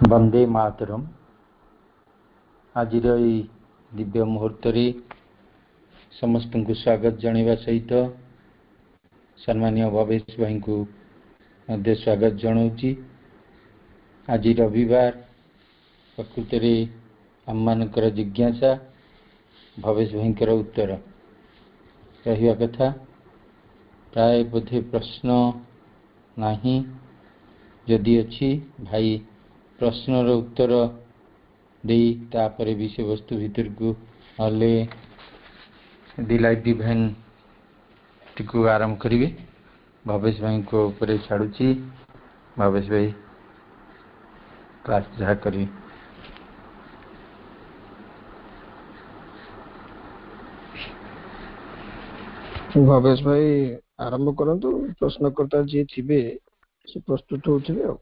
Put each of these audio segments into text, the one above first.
वंदे मातरम। आज दिव्य मुहूर्त समस्त को स्वागत जनवा सहित सम्मानीय भवेश भाई को स्वागत जनाऊँगी। आज रविवार प्रकृत आम मानकर जिज्ञासा भवेश भाई उत्तर रहा कथा। प्राय बोधे प्रश्न नहीं, जदि अच्छी भाई प्रश्नर उत्तर दे तापर विषय वस्तु भीतर को लाइव इवेंट को आरंभ करेंगे। भवेश भाई को ऊपर छाड़ुची, भवेश भाई क्लास जहाँ करेंगे। भवेश भाई आरंभ करंतु। प्रश्नकर्ता जी थिबे से प्रस्तुत होथिबे।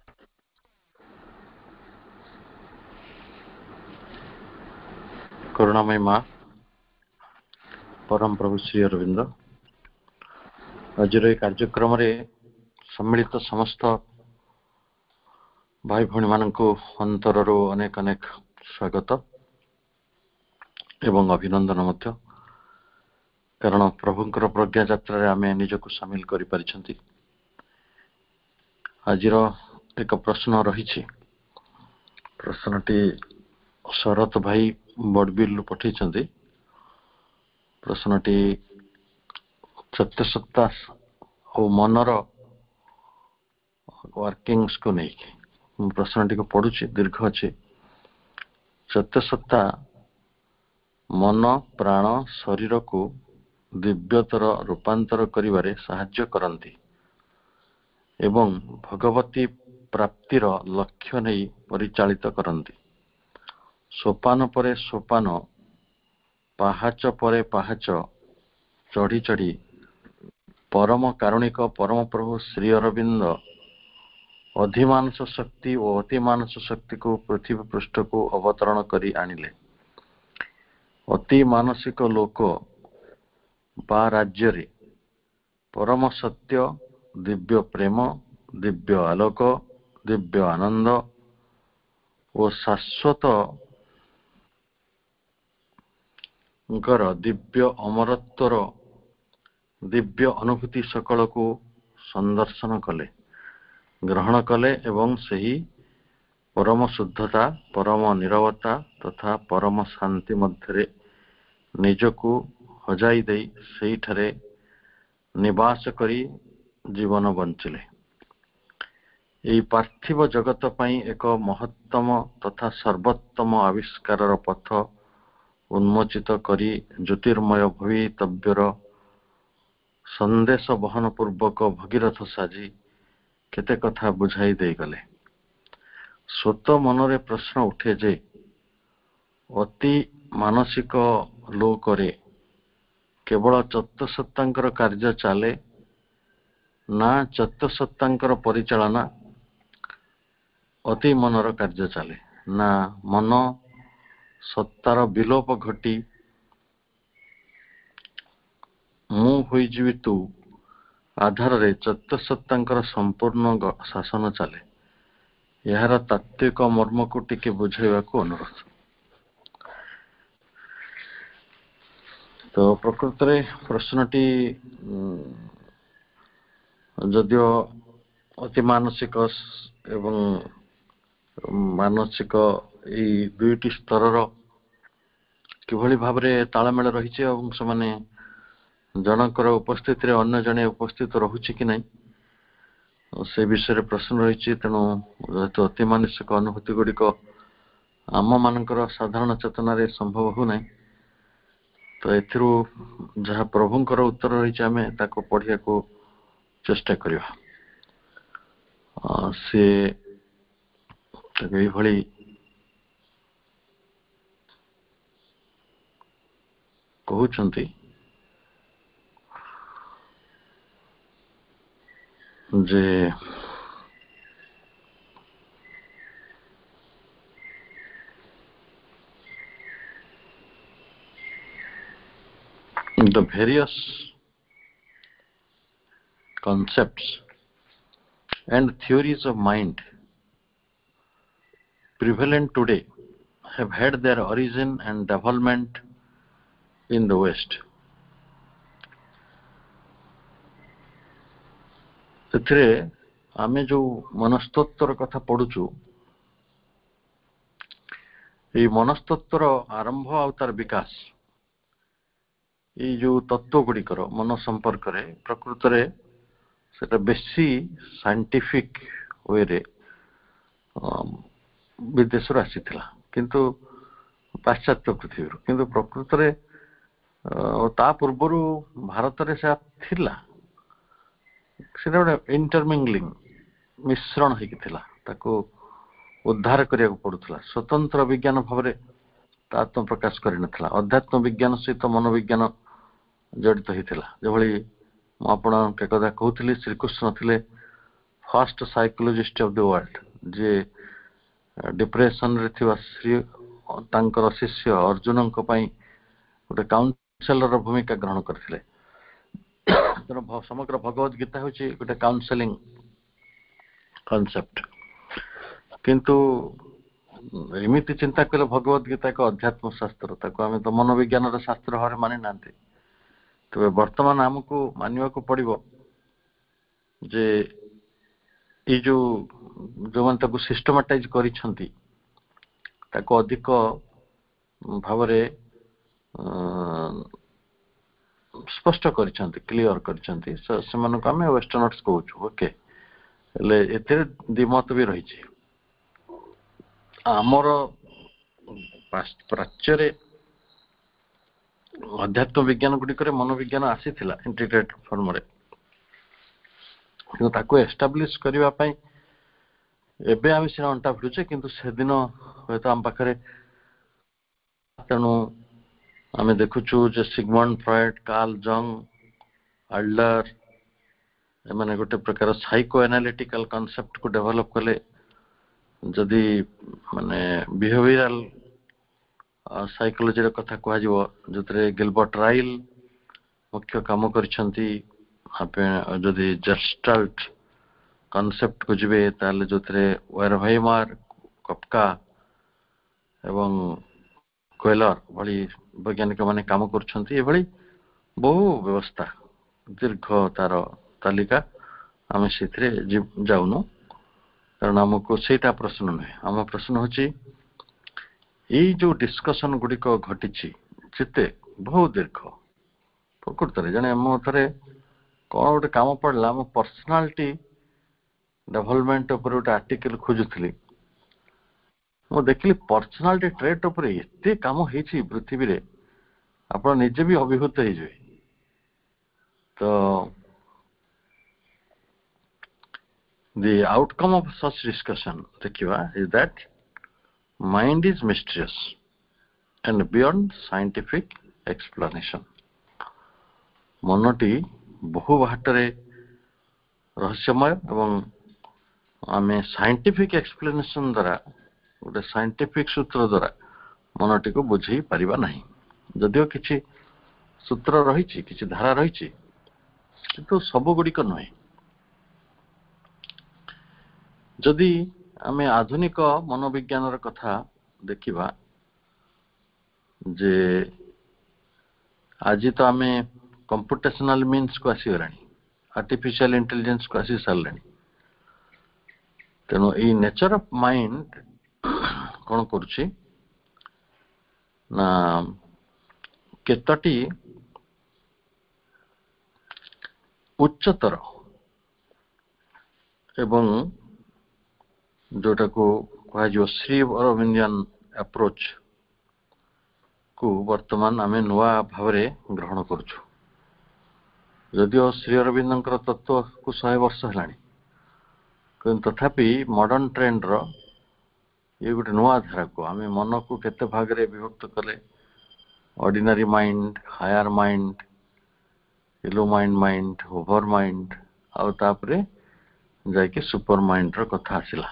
करुणामय माँ परम प्रभु श्री अरविंद आज कार्यक्रम सम्मिलित समस्त भाई भौणी मान अंतर अनेक अनेक स्वागत एवं अभिनंदन मध्य, कारण प्रभुंकर प्रज्ञा यात्रा आम निजक सामिल कर पारिछंती। आज एक प्रश्न रही। प्रश्नटी शरत भाई बड़बिल पठे। प्रश्नटी सत्यसत्ता और मनर वर्किंग्स को नहीं प्रश्नटी को पढ़ुची, दीर्घ अच्छे। सत्यसत्ता मन प्राण शरीर को दिव्यतर रूपांतर करिबारे साहाय्य करती एवं भगवती प्राप्तिर लक्ष्य नहीं परिचालित करती। सोपान परे सोपान, पाहाच परे पाहाच चढ़ी चढ़ी परम कारुणिक परम प्रभु श्री अरविंद अधिमानस शक्ति और अतिमानस शक्ति को पृथ्वी पृष्ठ को अवतरण करी आनिले। अति मानसिक लोक बा राज्य रे परम सत्य, दिव्य प्रेम, दिव्य आलोक, दिव्य आनंद और शाश्वत दिव्य अमरत्वर दिव्य अनुभूति सकल को संदर्शन कले, ग्रहण कले एवं सही परम शुद्धता, परम निरवता तथा परम शांति मध्य निजको हजाई दे सेठरे निवास करी जीवन बंचिले। यही पार्थिव जगत पाई एक महत्तम तथा सर्वोत्तम आविष्कार पथ उन्मोचित करी ज्योतिर्मय भवितव्यर संदेश बहन पूर्वक भगीरथ साजी केते कथा बुझाई दे गले। स्वत मनरे प्रश्न उठे जे अति मानसिक लोकरे केवल चतुसत्तांकर कार्य चले ना चतुसत्तांकर परिचालना अति मनर कार्य चले ना मन सत्तार विलोप घटी मु होइजिवि तू आधार रे चतुसत्तांकर संपूर्ण शासन चले। यार तात्विक मर्म को टिके बुझाइबा को अनुरोध। तो प्रकृत रे प्रश्नटी जदियो अति मानसिक एवं मानसिक यही दुईटी स्तर किभली भाव तालमेल रही से जनकर उपस्थित अन्य जने उपस्थित रहुछि कि नहीं से विषय प्रश्न रही। तेणु जेहेतु अति मानसिक अनुभूति गुड़िक आम मानकर साधारण चेतना रे संभव हो ना, तो एथिरू जहाँ प्रभुंकर उत्तर रही आम ताको पढ़िया को चेष्टा करिवा। से यही कहउछंती जे the various concepts and theories of mind prevalent today have had their origin and development in the West. ସେଥିରେ ଆମେ ଯୋଉ ମନସ୍ତତ୍ୱର କଥା ପଢୁଛୁ, ଏଇ ମନସ୍ତତ୍ୱର ଆରମ୍ଭ ଆଉ ତାର ବିକାଶ, ଏଇ ଯୋଉ ତତ୍ତ୍ୱ ଗୁଡ଼ିକର ମନ ସମ୍ପର୍କରେ ପ୍ରକୃତରେ ସେଟା ବେଶୀ ସାଇଣ୍ଟିଫିକ ୱେରେ ବିଦେଶରୁ ଆସିଥିଲା, କିନ୍ତୁ ପାଶ୍ଚାତ୍ୟ ପୃଥିବୀରୁ। କିନ୍ତୁ ପ୍ରକୃତରେ ତା ପୂର୍ବରୁ ଭାରତରେ ସେଟା ଥିଲା, ସେଟା ଗୋଟେ ଇଣ୍ଟରମିଙ୍ଗଲିଂ, ମିଶ୍ରଣ ହେଇକି ଥିଲା, ତାକୁ ଉଦ୍ଧାର କରିବାକୁ ପଡୁଥିଲା। ସ୍ୱତନ୍ତ୍ର ବିଜ୍ଞାନ ଭାବରେ ତା ଆତ୍ମପ୍ରକାଶ କରିନଥିଲା। ଅଧ୍ୟାତ୍ମ ବିଜ୍ଞାନ ସହିତ ମନୋବିଜ୍ଞାନ ଜଡ଼ିତ ହେଇଥିଲା। ଯେଭଳି ମୁଁ ଆପଣଙ୍କ କଥା କହୁଥିଲି, ଶ୍ରୀକୃଷ୍ଣ ଥିଲେ first psychologist of the world, ଯିଏ ଡିପ୍ରେସନରେ ଥିବା ତାଙ୍କର ଶିଷ୍ୟ ଅର୍ଜୁନଙ୍କ ପାଇଁ ଗୋଟେ କାଉନସେଲର ଭୂମିକା ଗ୍ରହଣ କରିଥିଲେ। ତେଣୁ ସମଗ୍ର ଭଗବତ ଗୀତା ହେଉଛି ଗୋଟେ କାଉନସେଲିଂ କନସେପ୍ଟ। କିନ୍ତୁ ଏମିତି ଚିନ୍ତା କଲେ ଭଗବତ ଗୀତା ଏକ ଅଧ୍ୟାତ୍ମ ଶାସ୍ତ୍ର, ତାକୁ ଆମେ ତ ମନୋବିଜ୍ଞାନର ଶାସ୍ତ୍ର ଭାବରେ ମାନି ନାହାନ୍ତି। ତେବେ ବର୍ତ୍ତମାନ ଆମକୁ ମାନିବାକୁ ପଡିବ ଯେ ଏଇ ଯୋଉମାନେ ତାକୁ ସିଷ୍ଟମାଟାଇଜ କରିଛନ୍ତି, ତାକୁ ଅଧିକ ଭାବରେ ସ୍ପଷ୍ଟ କରିଛନ୍ତି, କ୍ଲିୟର କରିଛନ୍ତି, ସେମାନଙ୍କୁ ଆମେ ୱେଷ୍ଟର୍ଣ୍ଣର୍ସ କହୁଛୁ। ଓକେ, ହେଲେ ଏଥିରେ ଦ୍ୱିମତ ବି ରହିଛି। ଆମର ପ୍ରାଚ୍ୟରେ ଅଧ୍ୟାତ୍ମ ବିଜ୍ଞାନ ଗୁଡ଼ିକରେ ମନୋବିଜ୍ଞାନ ଆସିଥିଲା ଇଣ୍ଟିଗ୍ରେଟ ଫର୍ମରେ, କିନ୍ତୁ ତାକୁ ଏଷ୍ଟାବ୍ଲିଶ କରିବା ପାଇଁ ଏବେ ଆମେ ସିନା ଅଣ୍ଟା ଭିଡୁଛେ, କିନ୍ତୁ ସେଦିନ ହୁଏତ ଆମ ପାଖରେ। ତେଣୁ ଆମେ ଦେଖୁଛୁ ଯେ ସିଗମଣ୍ଡ ଫ୍ରଏଡ, କାର୍ଲ ଜଙ୍ଗ, ଆଡଲର, ଏମାନେ ଗୋଟେ ପ୍ରକାର ସାଇକୋ ଆନାଲିଟିକାଲ କନସେପ୍ଟକୁ ଡେଭଲପ କଲେ। ଯଦି ମାନେ ବିହେଭିୟରାଲ ସାଇକୋଲୋଜିର କଥା କୁହାଯିବ, ଯୋଉଥିରେ ଗିଲବର୍ଟ ରାଇଲ ମୁଖ୍ୟ କାମ କରିଛନ୍ତି। ଯଦି ଜେଷ୍ଟାଲ୍ଟ କନସେପ୍ଟକୁ ଯିବେ, ତାହେଲେ ଯୋଉଥିରେ ୱେରଭାଇମାର, କଫକା ଏବଂ କୋଏଲର ଭଳି ବୈଜ୍ଞାନିକ ମାନେ କାମ କରୁଛନ୍ତି। ଏଭଳି ବହୁ ବ୍ୟବସ୍ଥା, ଦୀର୍ଘ ତାର ତାଲିକା, ଆମେ ସେଥିରେ ଯାଉନୁ, କାରଣ ଆମକୁ ସେଇଟା ପ୍ରଶ୍ନ ନୁହେଁ। ଆମ ପ୍ରଶ୍ନ ହଉଛି ଏଇ ଯୋଉ ଡିସ୍କସନ ଗୁଡ଼ିକ ଘଟିଛି, ଯେତେ ବହୁ ଦୀର୍ଘ, ପ୍ରକୃତରେ ଜଣେ ମୋ ଥରେ କ'ଣ ଗୋଟେ କାମ ପଡ଼ିଲା, ଆମ ପର୍ସନାଲିଟି ଡେଭଲପମେଣ୍ଟ ଉପରେ ଗୋଟେ ଆର୍ଟିକଲ ଖୋଜୁଥିଲି। ମୁଁ ଦେଖିଲି ପର୍ସନାଲିଟି ଟ୍ରେଟ୍ ଉପରେ ଏତେ କାମ ହେଇଛି ପୃଥିବୀରେ, ଆପଣ ନିଜେ ବି ଅଭିଭୂତ ହେଇଯିବେ। ତ the outcome of such discussion ଦେଖିବା is that mind is mysterious and beyond scientific explanation. ମନଟି ବହୁ ବାଟରେ ରହସ୍ୟମୟ ଏବଂ ଆମେ ସାଇଣ୍ଟିଫିକ ଏକ୍ସପ୍ଲେନେସନ ଦ୍ୱାରା, ଗୋଟେ ସାଇଣ୍ଟିଫିକ ସୂତ୍ର ଦ୍ୱାରା ମନଟିକୁ ବୁଝେଇ ପାରିବା ନାହିଁ। ଯଦିଓ କିଛି ସୂତ୍ର ରହିଛି, କିଛି ଧାରା ରହିଛି, କିନ୍ତୁ ସବୁ ଗୁଡ଼ିକ ନୁହେଁ। ଯଦି ଆମେ ଆଧୁନିକ ମନୋବିଜ୍ଞାନର କଥା ଦେଖିବା, ଯେ ଆଜି ତ ଆମେ କମ୍ପୁଟେସନାଲ ମିନ୍ସକୁ ଆସିଗଲାଣି, ଆର୍ଟିଫିସିଆଲ ଇଣ୍ଟେଲିଜେନ୍ସକୁ ଆସି ସାରିଲାଣି। ତେଣୁ ଏଇ ନେଚର ଅଫ ମାଇଣ୍ଡ କ'ଣ କରୁଛି ନା, କେତୋଟି ଉଚ୍ଚତର ଏବଂ ଯୋଉଟାକୁ କୁହାଯିବ ଶ୍ରୀ ଅରବିନ୍ଦିଆନ ଆପ୍ରୋଚ କୁ ବର୍ତ୍ତମାନ ଆମେ ନୂଆ ଭାବରେ ଗ୍ରହଣ କରୁଛୁ। ଯଦିଓ ଶ୍ରୀ ଅରବିନ୍ଦଙ୍କର ତତ୍ତ୍ୱକୁ 100 ବର୍ଷ ହେଲାଣି, କିନ୍ତୁ ତଥାପି ମଡର୍ଣ୍ଣ ଟ୍ରେଣ୍ଡର ଇଏ ଗୋଟେ ନୂଆ ଧାରାକୁ, ଆମେ ମନକୁ କେତେ ଭାଗରେ ବିଭକ୍ତ କଲେ, ordinary mind, higher mind, illumined mind, over mind, ଆଉ ତାପରେ ଯାଇକି ସୁପର ମାଇଣ୍ଡର କଥା ଆସିଲା।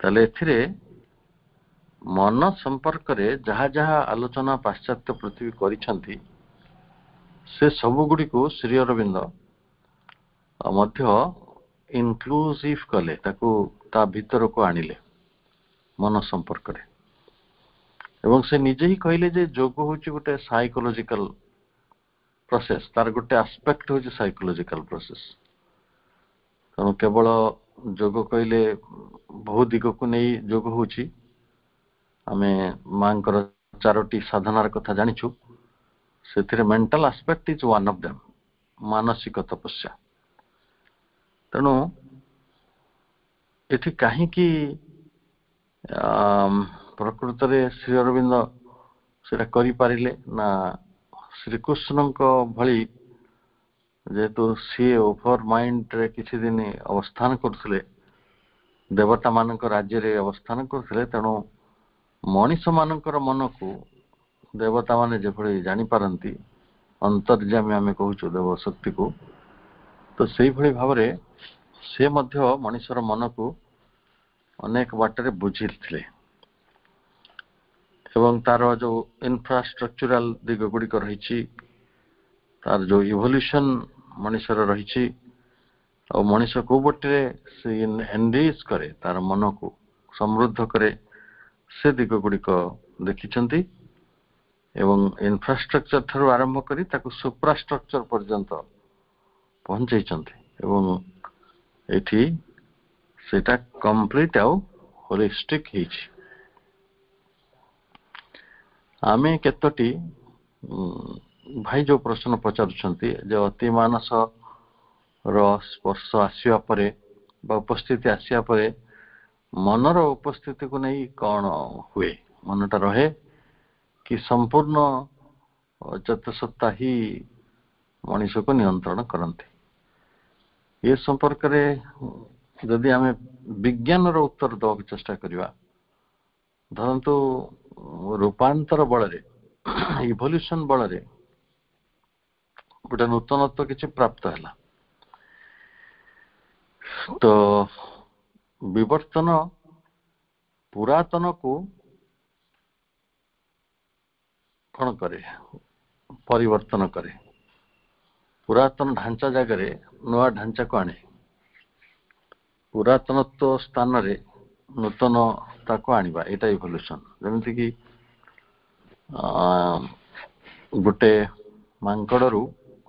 ତାହେଲେ ଏଥିରେ ମନ ସମ୍ପର୍କରେ ଯାହା ଯାହା ଆଲୋଚନା ପାଶ୍ଚାତ୍ୟ ପୃଥିବୀ କରିଛନ୍ତି, ସେ ସବୁଗୁଡ଼ିକୁ ଶ୍ରୀ ଅରବିନ୍ଦ ମଧ୍ୟ ଇନକ୍ଲୁସିଭ କଲେ, ତାକୁ ତା ଭିତରକୁ ଆଣିଲେ। मन संपर्क रे एवं से निजे ही कहले जे योग होची गोटे साइकोलॉजिकल प्रोसेस तार गोटे एस्पेक्ट होची साइकोलॉजिकल प्रोसेस तेणु केवल योग कहले बहुत दिग को नहीं योग होची आमे मांकर चारोटी साधनार कथा जानिछु से mental aspect is one of them मानसिक तपस्या तेणु एठी कहीं की प्रकृत रे श्री अरविंद सेटा करि पारिले ना श्रीकृष्ण भली जेहेतु सी ओभर माइंड रे किछि दिन अवस्थान करथिले देवता मानक राज्य रे अवस्थान करथिले तेणु मनीष मानकर मन को देवता माने जेभली जानि पारंती अंतर्जामी आमे कहूछु देव शक्ति को तो सेही भली भावरे से मध्य मनीषर मन को अनेक बाटरे बुझिथिले एवं तार जो इंफ्रास्ट्रक्चरल दिग गुड़िक रही तार जो इवोल्यूशन मनुष्यर रही और मनुष्य को बटे से एनरिच करे तार मन को समृद्ध करे से दिग गुड़िक देखिछंती एवं इंफ्रास्ट्रक्चर ठारू आरंभ करी ताकू सुप्रास्ट्रक्चर पर्यंत पहुंचैछंती एवं एठी सेटा कंप्लीट आउ होलिस्टिक हिची आमे केतोटी भाई जो प्रश्न पचारुछंती जो अति मानस रो स्पर्श आसिया परे बा उपस्थिति आसिया परे मनर उपस्थिति को नहीं कौन हुए मनटा रहे कि संपूर्ण चतुसत्ता ही मनुष्य को नियंत्रण करते ये संपर्क रे यदि आमे विज्ञान रो उत्तर दो चेष्टा करिवा धरंतु रूपांतर बल रे इवोल्यूशन बल रे गोटे नूतनत्व किसी प्राप्त है तो विवर्तन पुरातन को कौन करे परिवर्तन करे पुरातन ढांचा जगह नुआ ढांचा को आने पुरातनत्व स्थान रे नूतन ताको आनिबा एटा इवोल्यूशन जेमति कि गोटे मांकड़रू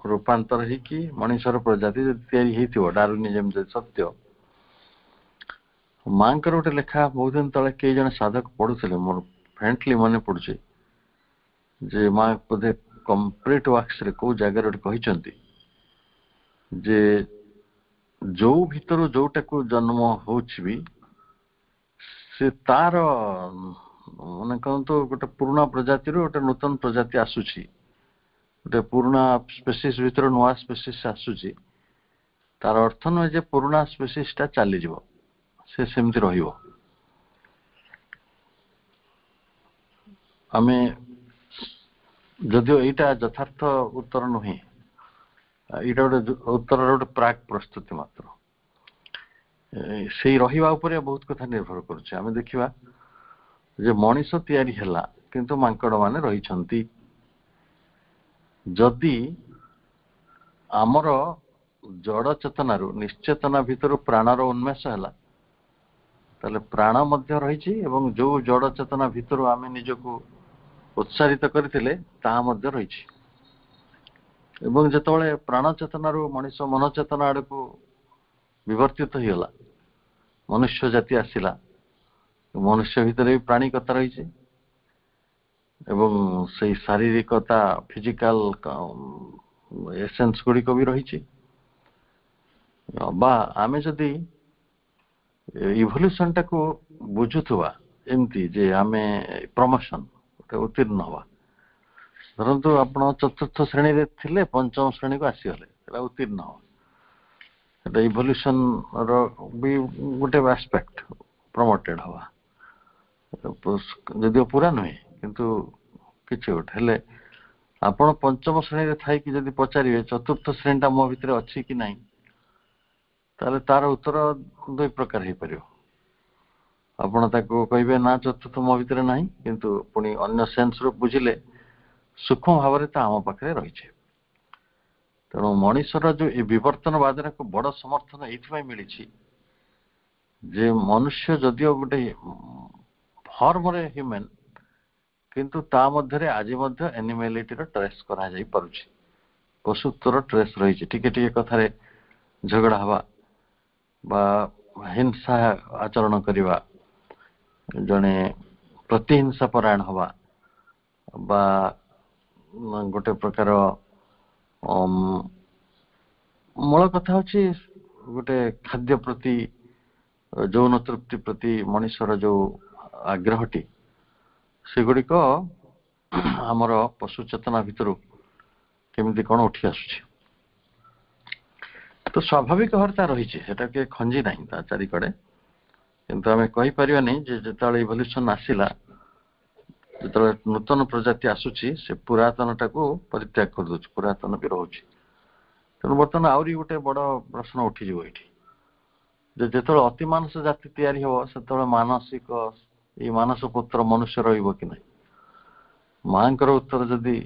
रूपांतर ही कि मनुष्यर प्रजाति तैयारी हेतिबो डार्विनिज्म जे सत्य मांकर गोटे लेखा बहुत दिन तले कई जन साधक पढ़ुथिले मोर फ्रेंडली मने पड़ुचे जे मां बोधे कंप्लीट वर्क्स रे को जगह रे कहिसंती जे जो भीतर जोटा को जन्म होछि भी से तार माने कहतो गोटे पुराना प्रजाति रो गोटे नूतन प्रजाति आसुछि गोटे पुराना स्पेसीज भीतर नुआ स्पेसीज आसुछि तार अर्थ न जे पुराना स्पेसीज ता चली जीवो से सेमति रहिबो आमे जदियो एटा यथार्थ उत्तर नहे एटा गोटे उत्तर गोटे प्राक प्रस्तुति मात्र से रहिबा उपरे बहुत कथा निर्भर करुचे आमे देखिबा जे मनीष तैयारी हैला किंतु मांकड़ माने रही छंती जदि आमर जड़ चेतना रु निश्चेतना भीतर प्राणर उन्मेष हैला ताले प्राण मध्य रही एवं जो जड़ चेतना भीतर आमे निजको उत्साहित करथिले ता मध्य रही एवं जेतबळे प्राण चेतना रु मनीष मन चेतना आड़ को विवर्तित होइला मनुष्य जाति आसिला मनुष्य भीतर भी प्राणिकता रही एवं से शारीरिकता फिजिकल एसेंस गुड़िक भी रही बा आमे जदि इवोल्यूशन टाको बुझुथुवा एमती जे आमे प्रमोशन गोटे उत्तीर्ण हवा धरतु आपण चतुर्थ श्रेणी रे थिले पंचम श्रेणी को आसीगले उत्तीर्ण हवा इवोल्यूशन रो भी गोटे एस्पेक्ट प्रमोटेड हवा जदिव पूरा नुहे किंतु किछि गोटे हेले आपण पंचम श्रेणी रे थाई कि जदि पचारिबे चतुर्थ श्रेणी मो भितर अछि कि नाही ताले तार उत्तर दुई प्रकार हे परियो आपण ताको कहबे ना चतुर्थ मो भितर नाही किंतु पुनी अन्य सेंस रो बुझिले सूक्ष्म भाव रे ता हम पाखरे रही छे तेणु मनुष्यर जो विवर्तनवाद को बड़ समर्थन ये मिली जे मनुष्य जदिव गोटे ଫର୍ମରେ ହ୍ୟୁମାନ୍, କିନ୍ତୁ ତା ମଧ୍ୟରେ ଆଜି ମଧ୍ୟ ଆନିମାଲିଟିର ଟ୍ରେସ୍ କରାଯାଇ ପାରୁଛି, ପଶୁତ୍ୱର ଟ୍ରେସ୍ ରହିଛି। ଟିକେ ଟିକେ କଥାରେ ଝଗଡ଼ା ହେବା ବା ହିଂସା ଆଚରଣ କରିବା, ଜଣେ ପ୍ରତିହିଂସା ପରାୟଣ ହେବା ବା ଗୋଟେ ପ୍ରକାର ମୂଳ କଥା ହଉଛି ଗୋଟେ ଖାଦ୍ୟ ପ୍ରତି, ଯୌନ ତୃପ୍ତି ପ୍ରତି ମଣିଷର ଯୋଉ ଆଗ୍ରହଟି, ସେଗୁଡ଼ିକ ଆମର ପଶୁ ଚେତନା ଭିତରୁ କେମିତି କ'ଣ ଉଠି ଆସୁଛି। ତ ସ୍ୱାଭାବିକ ଭାବରେ ତା ରହିଛି, ସେଟା କିଏ ଖଞ୍ଜି ନାହିଁ ତା ଚାରିକଡ଼େ। କିନ୍ତୁ ଆମେ କହିପାରିବାନି ଯେ ଯେତେବେଳେ ଇଭଲ୍ୟୁସନ୍ ଆସିଲା, ଯେତେବେଳେ ନୂତନ ପ୍ରଜାତି ଆସୁଛି, ସେ ପୁରାତନଟାକୁ ପରିତ୍ୟାଗ କରିଦେଉଛି, ପୁରାତନ ବି ରହୁଛି। ତେଣୁ ବର୍ତ୍ତମାନ ଆହୁରି ଗୋଟେ ବଡ଼ ପ୍ରଶ୍ନ ଉଠିଯିବ ଏଇଠି, ଯେ ଯେତେବେଳେ ଅତିମାନସ ଜାତି ତିଆରି ହେବ, ସେତେବେଳେ ମାନସିକ ଏଇ ମାନସ ପୁତ୍ର ମନୁଷ୍ୟ ରହିବ କି ନାହିଁ? ମାଙ୍କର ଉତ୍ତର ଯଦି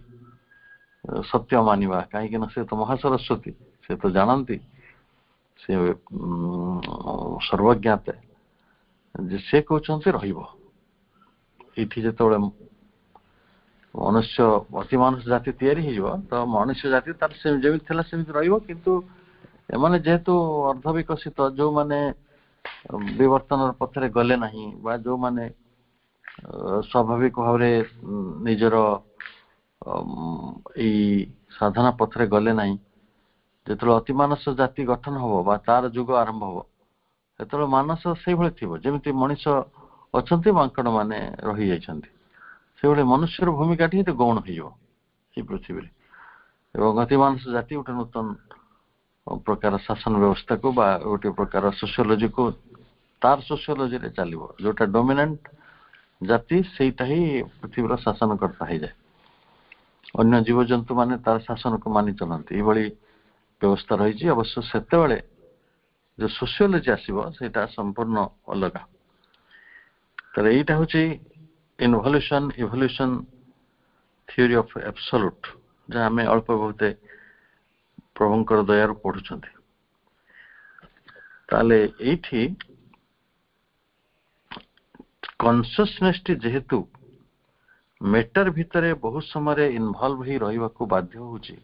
ସତ୍ୟ ମାନିବା, କାହିଁକି ନା ସେ ତ ମହାସରସ୍ୱତୀ, ସେ ତ ଜାଣନ୍ତି, ସେ ସର୍ବଜ୍ଞାତେ, ଯେ ସେ କହୁଛନ୍ତି ରହିବ। ଏଇଠି ଯେତେବେଳେ ମନୁଷ୍ୟ ଅତିମାନସ ଜାତି ତିଆରି ହେଇଯିବ, ତ ମନୁଷ୍ୟ ଜାତି ତାର ଯେମିତି ଥିଲା ସେମିତି ରହିବ। କିନ୍ତୁ ଏମାନେ ଯେହେତୁ ଅର୍ଦ୍ଧବିକଶିତ, ଯୋଉମାନେ ବିବର୍ତ୍ତନର ପଥରେ ଗଲେ ନାହିଁ ବା ଯୋଉମାନେ ସ୍ୱାଭାବିକ ଭାବରେ ନିଜର ଏଇ ସାଧନା ପଥରେ ଗଲେ ନାହିଁ, ଯେତେବେଳେ ଅତିମାନସ ଜାତି ଗଠନ ହବ ବା ତାର ଯୁଗ ଆରମ୍ଭ ହବ, ସେତେବେଳେ ମାନସ ସେଇଭଳି ଥିବ ଯେମିତି ମଣିଷ ଅଛନ୍ତି, ମାଙ୍କଡ ମାନେ ରହିଯାଇଛନ୍ତି। ସେଇଭଳି ମନୁଷ୍ୟର ଭୂମିକାଟି ହିଁ ତ ଗୌଣ ହେଇଯିବ ଏଇ ପୃଥିବୀରେ। ଏବଂ ଅତିମାନସ ଜାତି ଗୋଟେ ନୂତନ ପ୍ରକାର ଶାସନ ବ୍ୟବସ୍ଥାକୁ ବା ଗୋଟେ ପ୍ରକାର ସୋସିଓଲୋଜିକୁ ତାର ସୋସିଓଲୋଜିରେ ଚାଲିବ, ଯୋଉଟା ଡୋମିନାଣ୍ଟ ଜାତି ସେଇଟା ହିଁ ପୃଥିବୀର ଶାସନକର୍ତ୍ତା ହେଇଯାଏ। ଅନ୍ୟ ଜୀବଜନ୍ତୁ ମାନେ ତାର ଶାସନକୁ ମାନି ଚଳନ୍ତି, ଏଇଭଳି ବ୍ୟବସ୍ଥା ରହିଛି। ଅବଶ୍ୟ ସେତେବେଳେ ଯୋଉ ସୋସିଓଲୋଜି ଆସିବ ସେଇଟା ସମ୍ପୂର୍ଣ୍ଣ ଅଲଗା। ତାହେଲେ ଏଇଟା ହଉଛି ଇଭଲ୍ୟୁସନ ଥିଓରି ଅଫ ଆବସଲ୍ୟୁଟ, ଯାହା ଆମେ ଅଳ୍ପ ବହୁତ ପ୍ରଭୁଙ୍କର ଦୟାରୁ ପଢୁଛନ୍ତି। ତାହେଲେ ଏଇଠି କନସିୟସନେସଟି ଯେହେତୁ ମେଟର ଭିତରେ ବହୁତ ସମୟରେ ଇନଭଲ୍ଭ ହେଇ ରହିବାକୁ ବାଧ୍ୟ ହଉଛି,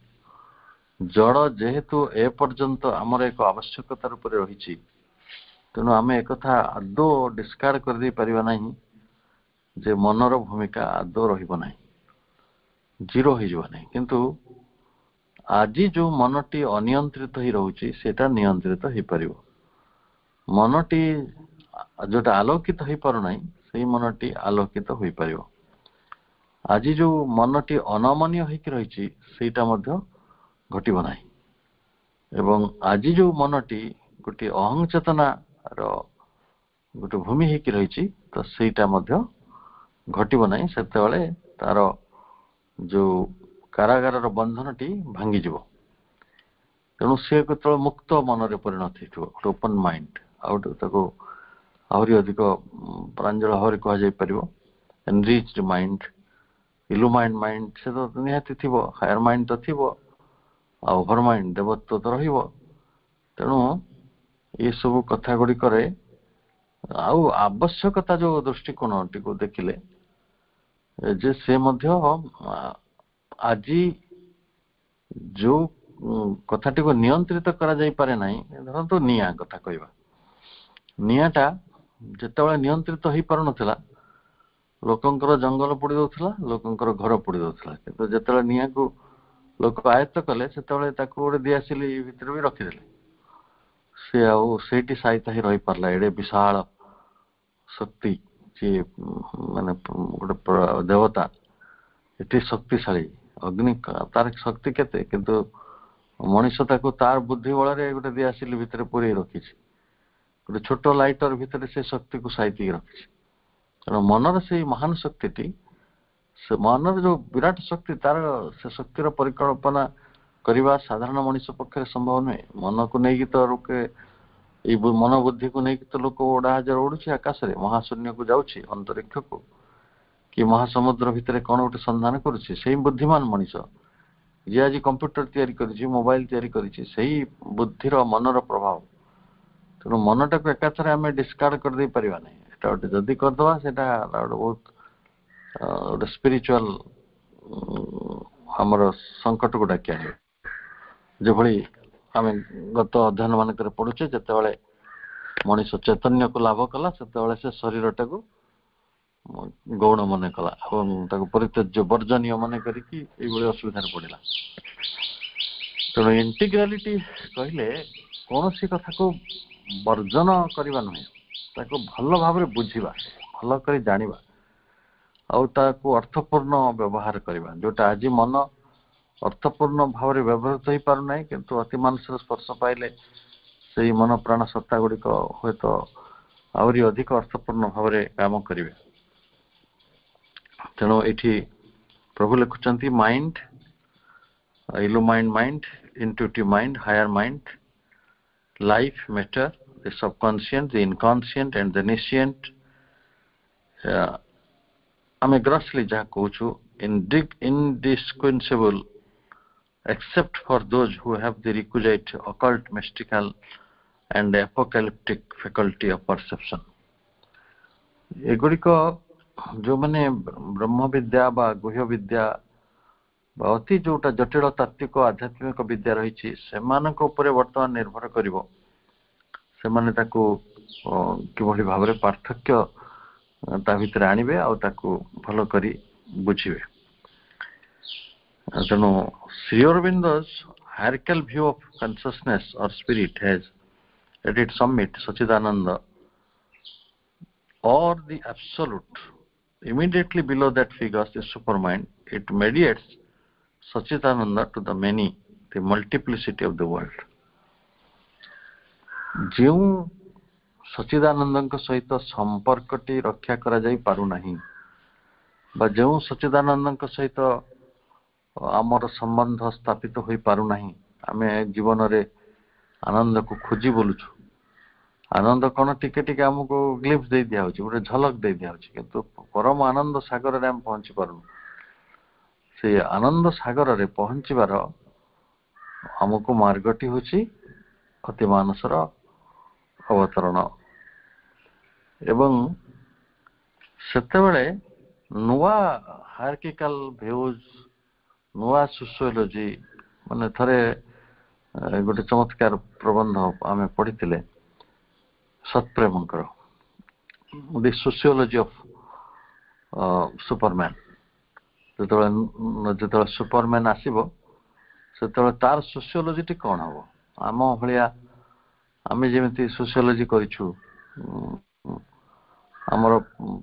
ଜଡ଼ ଯେହେତୁ ଏପର୍ଯ୍ୟନ୍ତ ଆମର ଏକ ଆବଶ୍ୟକତା ରୂପରେ ରହିଛି, ତେଣୁ ଆମେ ଏକଥା ଆଦୌ ଡିସକାର୍ଡ କରିଦେଇ ପାରିବା ନାହିଁ ଯେ ମନର ଭୂମିକା ଆଦୌ ରହିବ ନାହିଁ, ଜିରୋ ହେଇଯିବ ନାହିଁ। କିନ୍ତୁ ଆଜି ଯୋଉ ମନଟି ଅନିୟନ୍ତ୍ରିତ ହେଇ ରହୁଛି, ସେଇଟା ନିୟନ୍ତ୍ରିତ ହେଇପାରିବ। ମନଟି ଯୋଉଟା ଆଲୋକିତ ହେଇପାରୁନାହିଁ, ସେଇ ମନଟି ଆଲୋକିତ ହୋଇପାରିବ। ଆଜି ଯୋଉ ମନଟି ଅନମନୀୟ ହେଇକି ରହିଛି, ସେଇଟା ମଧ୍ୟ ଘଟିବ ନାହିଁ। ଏବଂ ଆଜି ଯୋଉ ମନଟି ଗୋଟିଏ ଅହଂ ଚେତନାର ଗୋଟେ ଭୂମି ହେଇକି ରହିଛି, ତ ସେଇଟା ମଧ୍ୟ ଘଟିବ ନାହିଁ। ସେତେବେଳେ ତାର ଯୋଉ କାରାଗାରର ବନ୍ଧନଟି ଭାଙ୍ଗିଯିବ। ତେଣୁ ସେ କେତେବେଳେ ମୁକ୍ତ ମନରେ ପରିଣତ ହେଇଥିବ, ଗୋଟେ ଓପନ ମାଇଣ୍ଡ, ଆଉ ତାକୁ ଆହୁରି ଅଧିକ ପ୍ରାଞ୍ଜଳ ଭାବରେ କୁହାଯାଇ ପାରିବ ଏନରିଚ୍ଡ ମାଇଣ୍ଡ, ଇଲୁମାଇଣ୍ଡ ମାଇଣ୍ଡ। ସେ ତ ନିହାତି ଥିବ, ହାୟର ମାଇଣ୍ଡ ତ ଥିବ, ଆଉ ଓଭର ମାଇଣ୍ଡ ଦେବତ୍ୱ ତ ରହିବ। ତେଣୁ ଏସବୁ କଥା ଗୁଡ଼ିକରେ ଆଉ ଆବଶ୍ୟକତା ଯୋଉ ଦୃଷ୍ଟିକୋଣଟିକୁ ଦେଖିଲେ, ଯେ ସେ ମଧ୍ୟ ଆଜି ଯୋଉ କଥାଟିକୁ ନିୟନ୍ତ୍ରିତ କରାଯାଇପାରେ ନାହିଁ, ଧରନ୍ତୁ ନିଆଁ କଥା କହିବା, ନିଆଁଟା ଯେତେବେଳେ ନିୟନ୍ତ୍ରିତ ହେଇପାରୁନଥିଲା, ଲୋକଙ୍କର ଜଙ୍ଗଲ ପୋଡ଼ି ଦଉଥିଲା, ଲୋକଙ୍କର ଘର ପୋଡ଼ି ଦଉଥିଲା। କିନ୍ତୁ ଯେତେବେଳେ ନିଆଁକୁ ଲୋକ ଆୟତ୍ତ କଲେ, ସେତେବେଳେ ତାକୁ ଗୋଟେ ଦିଆସିଲି ଭିତରେ ବି ରଖିଦେଲେ, ସେ ଆଉ ସେଇଠି ସାଇତା ହେଇ ରହିପାରିଲା। ଏଡେ ବିଶାଳ ଶକ୍ତି, ଯିଏ ମାନେ ଗୋଟେ ଦେବତା, ଏଠି ଶକ୍ତିଶାଳୀ ଅଗ୍ନି, ତାର ଶକ୍ତି କେତେ, କିନ୍ତୁ ମଣିଷ ତାକୁ ତାର ବୁଦ୍ଧି ବଳରେ ଗୋଟେ ଦିଆସିଲି ଭିତରେ ପୁରେଇ ରଖିଛି, ଗୋଟେ ଛୋଟ ଲାଇଟର ଭିତରେ ସେ ଶକ୍ତିକୁ ସାଇତିକି ରଖିଛି। ତେଣୁ ମନର ସେଇ ମହାନ ଶକ୍ତିଟି, ସେ ମନର ଯୋଉ ବିରାଟ ଶକ୍ତି, ତାର ସେ ଶକ୍ତିର ପରିକଳ୍ପନା କରିବା ସାଧାରଣ ମଣିଷ ପକ୍ଷରେ ସମ୍ଭବ ନୁହେଁ। ମନକୁ ନେଇକି ତ ଲୋକେ, ଏଇ ମନ ବୁଦ୍ଧିକୁ ନେଇକି ତ ଲୋକ ଉଡ଼ାଜାହାଜ ଉଡୁଛି ଆକାଶରେ, ମହାଶୂନ୍ୟକୁ ଯାଉଛି, ଅନ୍ତରିକ୍ଷକୁ, କି ମହାସମୁଦ୍ର ଭିତରେ କଣ ଗୋଟେ ସନ୍ଧାନ କରୁଛି। ସେଇ ବୁଦ୍ଧିମାନ ମଣିଷ ଯିଏ ଆଜି କମ୍ପ୍ୟୁଟର ତିଆରି କରିଛି, ମୋବାଇଲ ତିଆରି କରିଛି, ସେଇ ବୁଦ୍ଧିର ମନର ପ୍ରଭାବ। ତେଣୁ ମନଟାକୁ ଏକାଥରେ ଆମେ ଡିସକାର୍ଡ କରିଦେଇ ପାରିବା ନାହିଁ। ସେଟା ଗୋଟେ ଯଦି କରିଦେବା ସେଟା ଗୋଟେ ବହୁତ ଗୋଟେ ସ୍ପିରିଚୁଆଲ ଆମର ସଙ୍କଟକୁ ଡାକି ଆଣିବ। ଯେଭଳି ଆମେ ଗତ ଅଧ୍ୟୟନ ମାନଙ୍କରେ ପଢୁଛେ ଯେତେବେଳେ ମଣିଷ ଚୈତନ୍ୟକୁ ଲାଭ କଲା ସେତେବେଳେ ସେ ଶରୀରଟାକୁ ଗୌଣ ମନେ କଲା ଏବଂ ତାକୁ ପରିତ୍ୟଜ୍ୟ ବର୍ଜନୀୟ ମନେ କରିକି ଏଇଭଳି ଅସୁବିଧାରେ ପଡିଲା। ତେଣୁ ଇଣ୍ଟିଗ୍ରାଲିଟି କହିଲେ କୌଣସି କଥାକୁ ବର୍ଜନ କରିବା ନୁହେଁ, ତାକୁ ଭଲ ଭାବରେ ବୁଝିବା, ଭଲ କରି ଜାଣିବା ଆଉ ତାକୁ ଅର୍ଥପୂର୍ଣ୍ଣ ବ୍ୟବହାର କରିବା। ଯୋଉଟା ଆଜି ମନ ଅର୍ଥପୂର୍ଣ୍ଣ ଭାବରେ ବ୍ୟବହୃତ ହେଇପାରୁନାହିଁ କିନ୍ତୁ ଅତି ମାନସର ସ୍ପର୍ଶ ପାଇଲେ ସେଇ ମନ ପ୍ରାଣ ସତ୍ତା ଗୁଡିକ ହୁଏତ ଆହୁରି ଅଧିକ ଅର୍ଥପୂର୍ଣ୍ଣ ଭାବରେ କାମ କରିବେ। ତେଣୁ ଏଠି ପ୍ରଭୁ ଲେଖୁଛନ୍ତି mind, illumined mind, intuitive mind, higher mind, life, matter, the subconscient, the inconscient and the nescient. ଆମେ grossly ଯାହା କହୁଛୁ indistinguishable except for those who have the requisite occult, mystical and apocalyptic faculty of perception. ଏଗୁଡ଼ିକ ଯୋଉମାନେ ବ୍ରହ୍ମ ବିଦ୍ୟା ବା ଗୁହ୍ୟ ବିଦ୍ୟା ବା ଅତି ଯୋଉଟା ଜଟିଳ ତାତ୍ତ୍ୱିକ ଆଧ୍ୟାତ୍ମିକ ବିଦ୍ୟା ରହିଛି ସେମାନଙ୍କ ଉପରେ ବର୍ତ୍ତମାନ ନିର୍ଭର କରିବ ସେମାନେ ତାକୁ କିଭଳି ଭାବରେ ପାର୍ଥକ୍ୟ ତା ଭିତରେ ଆଣିବେ ଆଉ ତାକୁ ଭଲ କରି ବୁଝିବେ। ତେଣୁ Shri ଅରବିନ୍ଦ's hierarchical view of consciousness or spirit has at its summit Sachidananda or the absolute. Immediately below that figures the supermind. It mediates Sachidananda to the many, the multiplicity of the world. ଯେଉଁ ସଚିଦାନନ୍ଦଙ୍କ ସହିତ ସମ୍ପର୍କଟି ରକ୍ଷା କରାଯାଇ ପାରୁନାହିଁ ବା ଯେଉଁ ସଚିଦାନନ୍ଦଙ୍କ ସହିତ ଆମର ସମ୍ବନ୍ଧ ସ୍ଥାପିତ ହୋଇପାରୁନାହିଁ, ଆମେ ଜୀବନରେ ଆନନ୍ଦକୁ ଖୋଜି ବୁଲୁଛୁ। ଆନନ୍ଦ କ'ଣ ଟିକେ ଟିକେ ଆମକୁ ଗ୍ଲିମ୍ସ ଦେଇ ଦିଆହଉଛି, ଗୋଟେ ଝଲକ ଦେଇ ଦିଆହଉଛି, କିନ୍ତୁ ପରମ ଆନନ୍ଦ ସାଗରରେ ଆମେ ପହଞ୍ଚି ପାରୁନୁ। ସେ ଆନନ୍ଦ ସାଗରରେ ପହଞ୍ଚିବାର ଆମକୁ ମାର୍ଗଟି ହେଉଛି ଅତି ମାନସର ଅବତରଣ। ଏବଂ ସେତେବେଳେ ନୂଆ ହାୟରାର୍କିକାଲ ଭ୍ୟୁଜ, ନୂଆ ସୋସିଓଲୋଜି, ମାନେ ଥରେ ଗୋଟେ ଚମତ୍କାର ପ୍ରବନ୍ଧ ଆମେ ପଢିଥିଲେ ସତ୍ପ୍ରେମଙ୍କର, ଦି ସୋସିଓଲୋଜି ଅଫ ସୁପରମ୍ୟାନ। ଯେତେବେଳେ ସୁପରମ୍ୟାନ ଆସିବ ସେତେବେଳେ ତାର ସୋସିଓଲୋଜିଟି କ'ଣ ହବ? ଆମ ଭଳିଆ ଆମେ ଯେମିତି ସୋସିଓଲୋଜି କରିଛୁ, ଆମର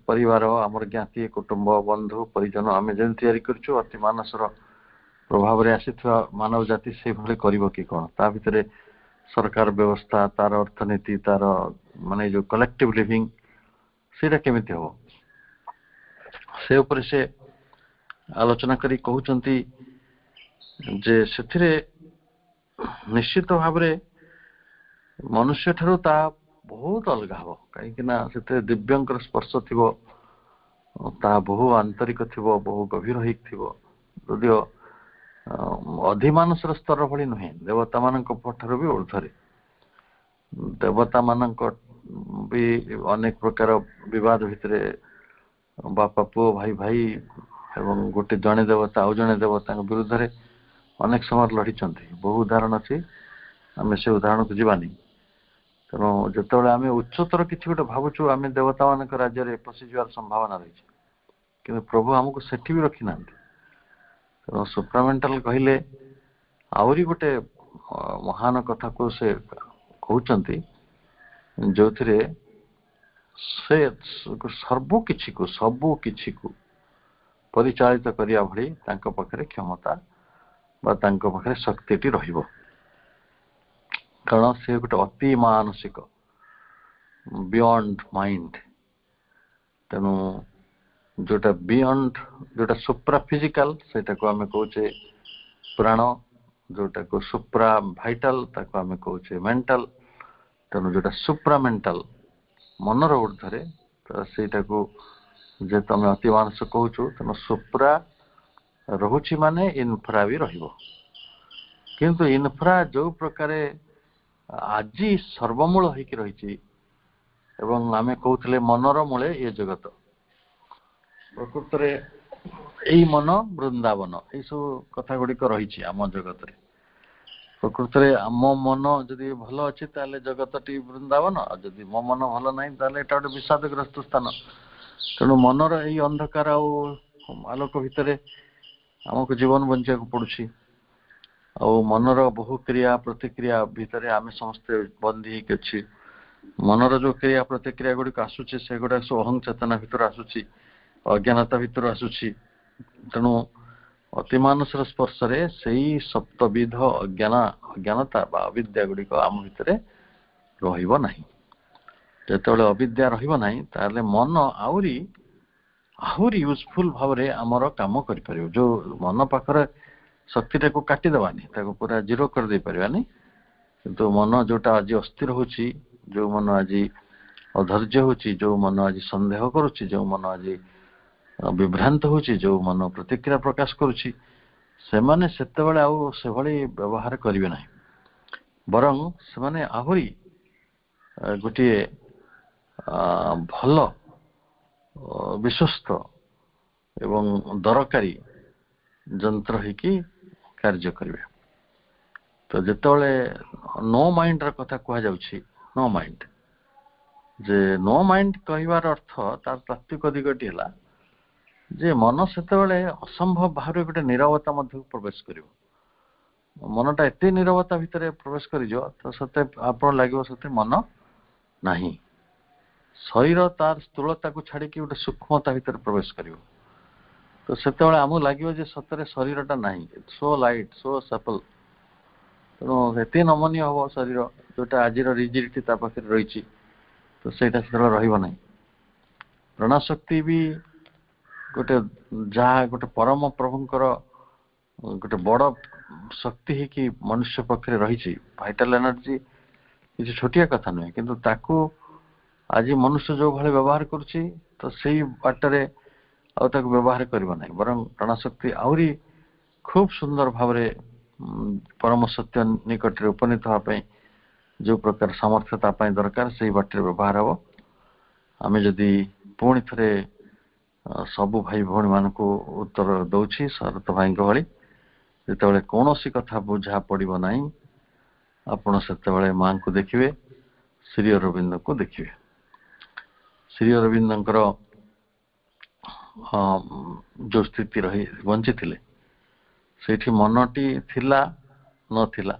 ପରିବାର, ଆମର ଜ୍ଞାତି କୁଟୁମ୍ବ, ବନ୍ଧୁ ପରିଜନ ଆମେ ଯେମିତି ତିଆରି କରିଛୁ, ଅତି ମାନସର ପ୍ରଭାବରେ ଆସିଥିବା ମାନବ ଜାତି ସେଇଭଳି କରିବ କି କ'ଣ? ତା ଭିତରେ ସରକାର ବ୍ୟବସ୍ଥା, ତାର ଅର୍ଥନୀତି, ତାର ମାନେ ଯୋଉ କଲେକ୍ଟିଭ ଲିଭିଂ, ସେଇଟା କେମିତି ହବ? ସେ ଉପରେ ସେ ଆଲୋଚନା କରି କହୁଛନ୍ତି ଯେ ସେଥିରେ ନିଶ୍ଚିତ ଭାବରେ ମନୁଷ୍ୟ ଠାରୁ ତାହା ବହୁତ ଅଲଗା ହବ। କାହିଁକି ନା ସେଥିରେ ଦିବ୍ୟଙ୍କର ସ୍ପର୍ଶ ଥିବ, ତାହା ବହୁ ଆନ୍ତରିକ ଥିବ, ବହୁ ଗଭୀର ହେଇକି ଥିବ। ଯଦିଓ ଅଧିମାନସର ସ୍ତର ଭଳି ନୁହେଁ, ଦେବତା ମାନଙ୍କ ଠାରୁ ବି ଉର୍ଦ୍ଧ୍ୱରେ। ଦେବତା ମାନଙ୍କ ବି ଅନେକ ପ୍ରକାର ବିବାଦ ଭିତରେ ବାପା ପୁଅ, ଭାଇ ଭାଇ ଏବଂ ଗୋଟେ ଜଣେ ଦେବତା ଆଉ ଜଣେ ଦେବତାଙ୍କ ବିରୁଦ୍ଧରେ ଅନେକ ସମୟରେ ଲଢିଛନ୍ତି। ବହୁ ଉଦାହରଣ ଅଛି, ଆମେ ସେ ଉଦାହରଣକୁ ଯିବାନି। ତେଣୁ ଯେତେବେଳେ ଆମେ ଉଚ୍ଚତର କିଛି ଗୋଟେ ଭାବୁଛୁ, ଆମେ ଦେବତା ମାନଙ୍କ ରାଜ୍ୟରେ ପଶିଯିବାର ସମ୍ଭାବନା ରହିଛି, କିନ୍ତୁ ପ୍ରଭୁ ଆମକୁ ସେଠି ବି ରଖିନାହାନ୍ତି। ତେଣୁ ସୁପ୍ରାମେଣ୍ଟାଲ କହିଲେ ଆହୁରି ଗୋଟେ ମହାନ କଥାକୁ ସେ କହୁଛନ୍ତି, ଯୋଉଥିରେ ସେ ସବୁ କିଛିକୁ ପରିଚାଳିତ କରିବା ଭଳି ତାଙ୍କ ପାଖରେ କ୍ଷମତା ବା ତାଙ୍କ ପାଖରେ ଶକ୍ତିଟି ରହିବ। କାରଣ ସେ ଗୋଟେ ଅତି ମାନସିକ, ବିୟଣ୍ଡ ମାଇଣ୍ଡ। ତେଣୁ ଯୋଉଟା ବିୟଣ୍ଡ, ଯୋଉଟା ସୁପ୍ରା ଫିଜିକାଲ ସେଇଟାକୁ ଆମେ କହୁଛେ ପ୍ରାଣ, ଯୋଉଟାକୁ ସୁପ୍ରା ଭାଇଟାଲ ତାକୁ ଆମେ କହୁଛେ ମେଣ୍ଟାଲ। ତେଣୁ ଯୋଉଟା ସୁପ୍ରା ମେଣ୍ଟାଲ, ମନର ଉର୍ଦ୍ଧ୍ୱରେ, ସେଇଟାକୁ ଯେହେତୁ ଆମେ ଅତି ମାନସ କହୁଛୁ, ତେଣୁ ସୁପ୍ରା ରହୁଛି ମାନେ ଇନଫ୍ରା ବି ରହିବ। କିନ୍ତୁ ଇନଫ୍ରା ଯୋଉ ପ୍ରକାରେ ଆଜି ସର୍ବମୂଳ ହେଇକି ରହିଛି, ଏବଂ ଆମେ କହୁଥିଲେ ମନର ମୂଳେ ଏ ଜଗତ। ପ୍ରକୃତରେ ଏଇ ମନ ବୃନ୍ଦାବନ, ଏଇସବୁ କଥା ଗୁଡିକ ରହିଛି ଆମ ଜଗତରେ। ପ୍ରକୃତରେ ଆମ ମନ ଯଦି ଭଲ ଅଛି ତାହେଲେ ଜଗତଟି ବୃନ୍ଦାବନ, ଆଉ ଯଦି ମୋ ମନ ଭଲ ନାହିଁ ତାହେଲେ ଏଇଟା ଗୋଟେ ବିଷାଦଗ୍ରସ୍ତ ସ୍ଥାନ। ତେଣୁ ମନର ଏଇ ଅନ୍ଧକାର ଆଉ ଆଲୋକ ଭିତରେ ଆମକୁ ଜୀବନ ବଞ୍ଚିବାକୁ ପଡୁଛି। ଆଉ ମନର ବହୁ କ୍ରିୟା ପ୍ରତିକ୍ରିୟା ଭିତରେ ଆମେ ସମସ୍ତେ ବନ୍ଦୀ ହେଇକି ଅଛି। ମନର ଯୋଉ କ୍ରିୟା ପ୍ରତିକ୍ରିୟା ଗୁଡିକ ଆସୁଛି ସେଗୁଡାକ ସବୁ ଅହଂ ଚେତନା ଭିତରୁ ଆସୁଛି, ଅଜ୍ଞାନତା ଭିତରୁ ଆସୁଛି। ତେଣୁ ଅତିମାନସର ସ୍ପର୍ଶରେ ସେଇ ସପ୍ତବିଧ ଅଜ୍ଞାନତା ବା ଅବିଦ୍ୟା ଗୁଡିକ ଆମ ଭିତରେ ରହିବ ନାହିଁ। ଯେତେବେଳେ ଅବିଦ୍ୟା ରହିବ ନାହିଁ ତାହେଲେ ମନ ଆହୁରି ୟୁଜଫୁଲ ଭାବରେ ଆମର କାମ କରିପାରିବ। ଯୋଉ ମନ ପାଖରେ ଶକ୍ତିଟାକୁ କାଟିଦେବାନି, ତାକୁ ପୁରା ଜିରୋ କରିଦେଇ ପାରିବାନି, କିନ୍ତୁ ମନ ଯୋଉଟା ଆଜି ଅସ୍ଥିର ହଉଛି, ଯୋଉ ମନ ଆଜି ଅଧୈର୍ଯ୍ୟ ହଉଛି, ଯୋଉ ମନ ଆଜି ସନ୍ଦେହ କରୁଛି, ଯୋଉ ମନ ଆଜି ବିଭ୍ରାନ୍ତ ହଉଛି, ଯୋଉ ମନ ପ୍ରତିକ୍ରିୟା ପ୍ରକାଶ କରୁଛି, ସେମାନେ ସେତେବେଳେ ଆଉ ସେଭଳି ବ୍ୟବହାର କରିବେ ନାହିଁ। ବରଂ ସେମାନେ ଆହୁରି ଗୋଟିଏ ଭଲ ବିଶ୍ୱସ୍ତ ଏବଂ ଦରକାରୀ ଯନ୍ତ୍ର ହେଇକି କାର୍ଯ୍ୟ କରିବେ। ତ ଯେତେବେଳେ ନୋ ମାଇଣ୍ଡର କଥା କୁହାଯାଉଛି, ନୋ ମାଇଣ୍ଡ, ଯେ ନୋ ମାଇଣ୍ଡ କହିବାର ଅର୍ଥ ତାର ତାତ୍ତ୍ୱିକ ଦିଗଟି ହେଲା ଯେ ମନ ସେତେବେଳେ ଅସମ୍ଭବ ଭାବରେ ଗୋଟେ ନିରବତା ମଧ୍ୟକୁ ପ୍ରବେଶ କରିବ। ମନଟା ଏତେ ନିରବତା ଭିତରେ ପ୍ରବେଶ କରିଯିବ ତ ସେତେ ଆପଣ ଲାଗିବ ସେତେ ମନ ନାହିଁ। ଶରୀର ତାର ସ୍ଥୂଳତାକୁ ଛାଡିକି ଗୋଟେ ସୂକ୍ଷ୍ମତା ଭିତରେ ପ୍ରବେଶ କରିବ। ତ ସେତେବେଳେ ଆମକୁ ଲାଗିବ ଯେ ସତରେ ଶରୀରଟା ନାହିଁ, ସୋ ଲାଇଟ୍, ସୋ ସପଲ। ତେଣୁ ଏତେ ନମନୀୟ ହବ ଶରୀର, ଯୋଉଟା ଆଜିର ରିଜିଡିଟି ତା ପାଖରେ ରହିଛି, ତ ସେଇଟା ସେତେବେଳେ ରହିବ ନାହିଁ। ପ୍ରାଣଶକ୍ତି ବି ଗୋଟେ ଯାହା ଗୋଟେ ପରମ ପ୍ରଭୁଙ୍କର ଗୋଟେ ବଡ ଶକ୍ତି ହେଇକି ମନୁଷ୍ୟ ପକ୍ଷରେ ରହିଛି, ଭାଇଟାଲ ଏନର୍ଜି କିଛି ଛୋଟିଆ କଥା ନୁହେଁ, କିନ୍ତୁ ତାକୁ ଆଜି ମନୁଷ୍ୟ ଯୋଉ ଭଳି ବ୍ୟବହାର କରୁଛି ତ ସେଇ ବାଟରେ ଆଉ ତାକୁ ବ୍ୟବହାର କରିବ ନାହିଁ। ବରଂ ପ୍ରାଣଶକ୍ତି ଆହୁରି ଖୁବ ସୁନ୍ଦର ଭାବରେ ପରମ ସତ୍ୟ ନିକଟରେ ଉପନୀତ ହେବା ପାଇଁ ଯୋଉ ପ୍ରକାର ସାମର୍ଥ୍ୟ ତା ପାଇଁ ଦରକାର ସେଇ ବାଟରେ ବ୍ୟବହାର ହବ। ଆମେ ଯଦି ପୁଣି ଥରେ ସବୁ ଭାଇ ଭଉଣୀ ମାନଙ୍କୁ ଉତ୍ତର ଦଉଛି ଶରତ ଭାଇଙ୍କ ଭଳି, ଯେତେବେଳେ କୌଣସି କଥା ବୁଝା ପଡିବ ନାହିଁ ଆପଣ ସେତେବେଳେ ମାଙ୍କୁ ଦେଖିବେ, ଶ୍ରୀ ଅରବିନ୍ଦଙ୍କୁ ଦେଖିବେ। ଶ୍ରୀ ଅରବିନ୍ଦଙ୍କର ଯୋଉ ସ୍ଥିତି ବଞ୍ଚିଥିଲେ ସେଇଠି ମନଟି ଥିଲା ନଥିଲା,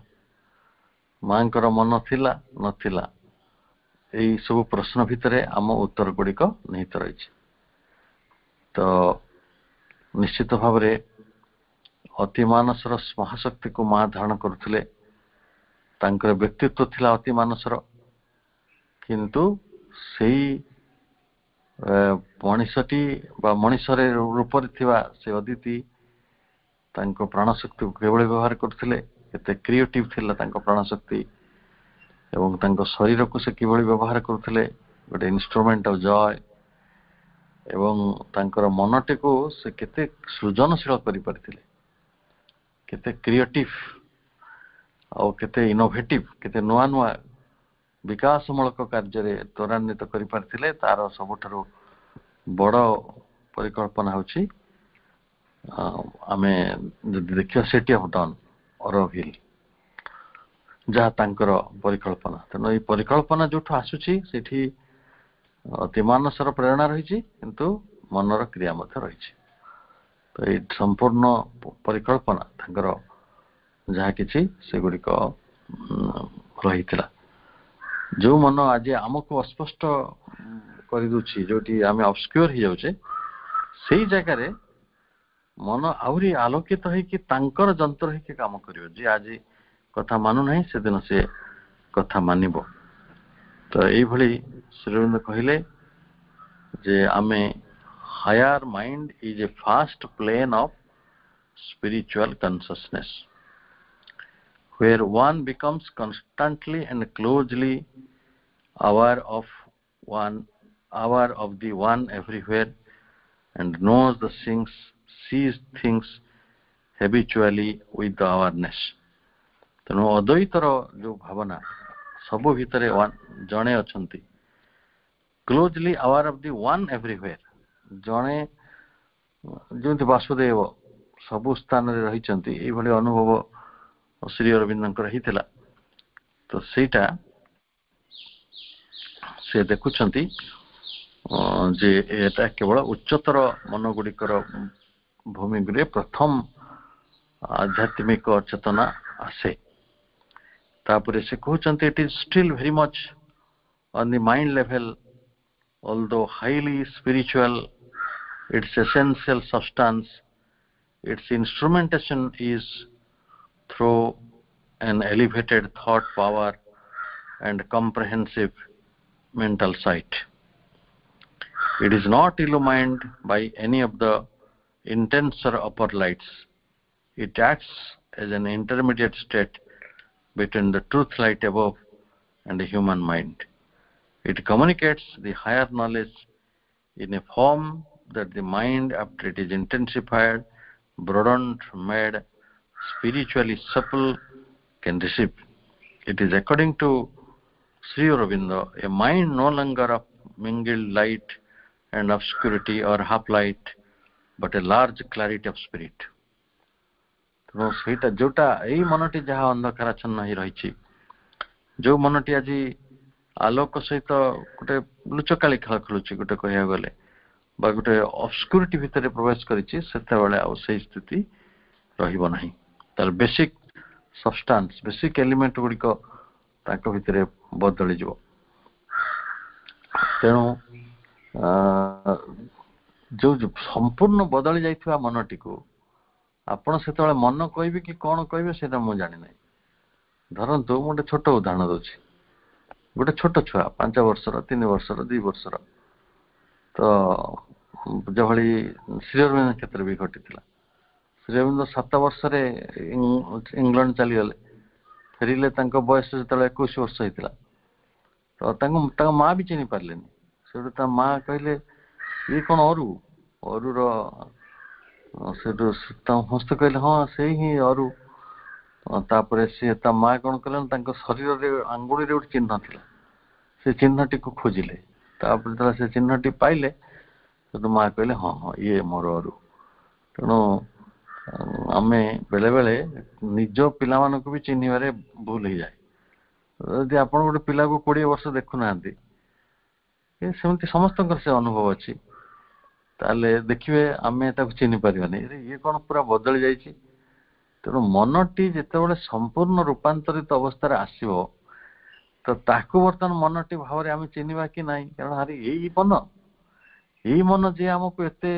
ମାଙ୍କର ମନ ଥିଲା ନଥିଲା, ଏଇ ସବୁ ପ୍ରଶ୍ନ ଭିତରେ ଆମ ଉତ୍ତର ଗୁଡିକ ନିହିତ ରହିଛି। ତ ନିଶ୍ଚିତ ଭାବରେ ଅତିମାନସର ମହାଶକ୍ତିକୁ ମା ଧାରଣ କରୁଥିଲେ। ତାଙ୍କର ବ୍ୟକ୍ତିତ୍ୱ ଥିଲା ଅତିମାନସର, କିନ୍ତୁ ସେଇ ମଣିଷଟି ବା ମଣିଷର ରୂପରେ ଥିବା ସେ ଅଦିତି ତାଙ୍କ ପ୍ରାଣଶକ୍ତିକୁ କିଭଳି ବ୍ୟବହାର କରୁଥିଲେ, କେତେ କ୍ରିଏଟିଭ ଥିଲା ତାଙ୍କ ପ୍ରାଣଶକ୍ତି, ଏବଂ ତାଙ୍କ ଶରୀରକୁ ସେ କିଭଳି ବ୍ୟବହାର କରୁଥିଲେ, ଗୋଟେ ଇନଷ୍ଟ୍ରୁମେଣ୍ଟ ଅଫ ଜୟ, ଏବଂ ତାଙ୍କର ମନଟିକୁ ସେ କେତେ ସୃଜନଶୀଳ କରିପାରିଥିଲେ, କେତେ କ୍ରିଏଟିଭ ଆଉ କେତେ ଇନୋଭେଟିଭ, କେତେ ନୂଆ ନୂଆ ବିକାଶମୂଳକ କାର୍ଯ୍ୟରେ ତ୍ୱରାନ୍ୱିତ କରିପାରିଥିଲେ। ତାର ସବୁଠାରୁ ବଡ ପରିକଳ୍ପନା ହେଉଛି ଆମେ ଯଦି ଦେଖିବା ସିଟି ଅଫ ଡନ୍, ଅରୋଭ ହିଲ୍, ଯାହା ତାଙ୍କର ପରିକଳ୍ପନା। ତେଣୁ ଏଇ ପରିକଳ୍ପନା ଯୋଉଠୁ ଆସୁଛି ସେଠି ଅତିମାନସର ପ୍ରେରଣା ରହିଛି, କିନ୍ତୁ ମନର କ୍ରିୟା ମଧ୍ୟ ରହିଛି। ତ ଏଇ ସମ୍ପୂର୍ଣ୍ଣ ପରିକଳ୍ପନା ତାଙ୍କର ଯାହା କିଛି ସେଗୁଡିକ ରହିଥିଲା। ଯୋଉ ମନ ଆଜି ଆମକୁ ଅସ୍ପଷ୍ଟ କରିଦଉଛି, ଯୋଉଠି ଆମେ ଅବସ୍କ୍ୟୁର ହେଇଯାଉଛେ, ସେଇ ଜାଗାରେ ମନ ଆହୁରି ଆଲୋକିତ ହେଇକି ତାଙ୍କର ଯନ୍ତ୍ର ହେଇକି କାମ କରିବ। ଯିଏ ଆଜି କଥା ମାନୁନାହିଁ ସେଦିନ ସେ କଥା ମାନିବ। ତ ଏଇଭଳି ଶ୍ରୀଅରବିନ୍ଦ କହିଲେ ଯେ ଆମେ higher mind is a first plane of spiritual consciousness where one becomes constantly and closely aware of the one everywhere and knows the things, sees things habitually with the awareness. ତେଣୁ ଅଦ୍ୱୈତର ଯୋଉ ଭାବନା, ସବୁ ଭିତରେ ଜଣେ ଅଛନ୍ତି, closely aware of the one everywhere. ଜଣେ ଯେମିତି ବାସୁଦେବ ସବୁ ସ୍ଥାନରେ ରହିଛନ୍ତି ଏଇଭଳି ଅନୁଭବ ଶ୍ରୀ ଅରବିନ୍ଦଙ୍କର ହେଇଥିଲା। ତ ସେଇଟା ସେ ଦେଖୁଛନ୍ତି ଯେ ଏଟା କେବଳ ଉଚ୍ଚତର ମନ ଗୁଡ଼ିକର ଭୂମିରେ ପ୍ରଥମ ଆଧ୍ୟାତ୍ମିକ ଚେତନା ଆସେ। ତାପରେ ସେ କହୁଛନ୍ତି it is still very much on the mind level, although highly spiritual, its essential substance, its instrumentation is through an elevated thought power and comprehensive mental sight. It is not illumined by any of the intenser upper lights. It acts as an intermediate state between the truth light above and the human mind. It communicates the higher knowledge in a form that the mind, after it is intensified, broadened, made spiritually supple, can receive. It is, according to Sri Aurobindo, a mind no longer of mingled light and obscurity or half light, but a large clarity of spirit. ତେଣୁ ସେଇଟା ଯୋଉଟା ଏଇ ମନଟି ଯାହା ଅନ୍ଧକାରାଚ୍ଛନ୍ନ ହେଇ ରହିଛି, ଯୋଉ ମନଟି ଆଜି ଆଲୋକ ସହିତ ଗୋଟେ ଲୁଚକାଳି ଖେଳ ଖେଳୁଛି ଗୋଟେ କହିବାକୁ ଗଲେ, ବା ଗୋଟେ ଅବସ୍କ୍ୟୁରିଟି ଭିତରେ ପ୍ରବେଶ କରିଛି, ସେତେବେଳେ ଆଉ ସେଇ ସ୍ଥିତି ରହିବ ନାହିଁ। ତାର ବେସିକ ସବଷ୍ଟାନ୍ସ, ବେସିକ ଏଲିମେଣ୍ଟ ଗୁଡ଼ିକ ତାଙ୍କ ଭିତରେ ବଦଳିଯିବ। ତେଣୁ ଯୋଉ ସମ୍ପୂର୍ଣ୍ଣ ବଦଳି ଯାଇଥିବା ମନଟିକୁ ଆପଣ ସେତେବେଳେ ମନ କହିବେ କି କଣ କହିବେ ସେଇଟା ମୁଁ ଜାଣିନାହିଁ। ଧରନ୍ତୁ ମୁଁ ଗୋଟେ ଛୋଟ ଉଦାହରଣ ଦଉଛି। ଗୋଟେ ଛୋଟ ଛୁଆ 5 ବର୍ଷର, 3 ବର୍ଷର, 2 ବର୍ଷର, ତ ଯେଭଳି ଶ୍ରୀ ଅରବିନ୍ଦଙ୍କ କ୍ଷେତ୍ରରେ ବି ଘଟିଥିଲା। ଶ୍ରୀ ଅରବିନ୍ଦ 7 ବର୍ଷରେ ଇଂଲଣ୍ଡ ଚାଲିଗଲେ, ଫେରିଲେ ତାଙ୍କ ବୟସ ଯେତେବେଳେ 21 ବର୍ଷ ହେଇଥିଲା। ତ ତାଙ୍କ ମା ବି ଚିହ୍ନି ପାରିଲେନି। ସେଠୁ ତା ମା କହିଲେ ଇଏ କଣ ଅରୁର, ସେଠୁ ସମସ୍ତେ କହିଲେ ହଁ ସେଇ ହିଁ ଅରୁ। ତାପରେ ସିଏ ତା ମା କଣ କଲେ, ତାଙ୍କ ଶରୀରରେ ଆଙ୍ଗୁଳିରେ ଗୋଟେ ଚିହ୍ନ ଥିଲା, ସେ ଚିହ୍ନଟିକୁ ଖୋଜିଲେ। ତାପରେ ଯେତେବେଳେ ସେ ଚିହ୍ନଟି ପାଇଲେ, ସେଠୁ ମା କହିଲେ ହଁ ହଁ ଇଏ ମୋର ଅରୁ। ତେଣୁ ଆମେ ବେଳେ ବେଳେ ନିଜ ପିଲାମାନଙ୍କୁ ବି ଚିହ୍ନିବାରେ ଭୁଲ ହେଇଯାଏ। ଯଦି ଆପଣ ଗୋଟେ ପିଲାକୁ 20 ବର୍ଷ ଦେଖୁନାହାନ୍ତି, ସେମିତି ସମସ୍ତଙ୍କର ସେ ଅନୁଭବ ଅଛି, ତାହେଲେ ଦେଖିବେ ଆମେ ତାକୁ ଚିହ୍ନି ପାରିବାନି, ଇଏ କଣ ପୁରା ବଦଳି ଯାଇଛି। ତେଣୁ ମନଟି ଯେତେବେଳେ ସମ୍ପୂର୍ଣ୍ଣ ରୂପାନ୍ତରିତ ଅବସ୍ଥାରେ ଆସିବ, ତ ତାକୁ ବର୍ତ୍ତମାନ ମନଟି ଭାବରେ ଆମେ ଚିହ୍ନିବା କି ନାହିଁ। କାରଣ ଏଇ ମନ ଯିଏ ଆମକୁ ଏତେ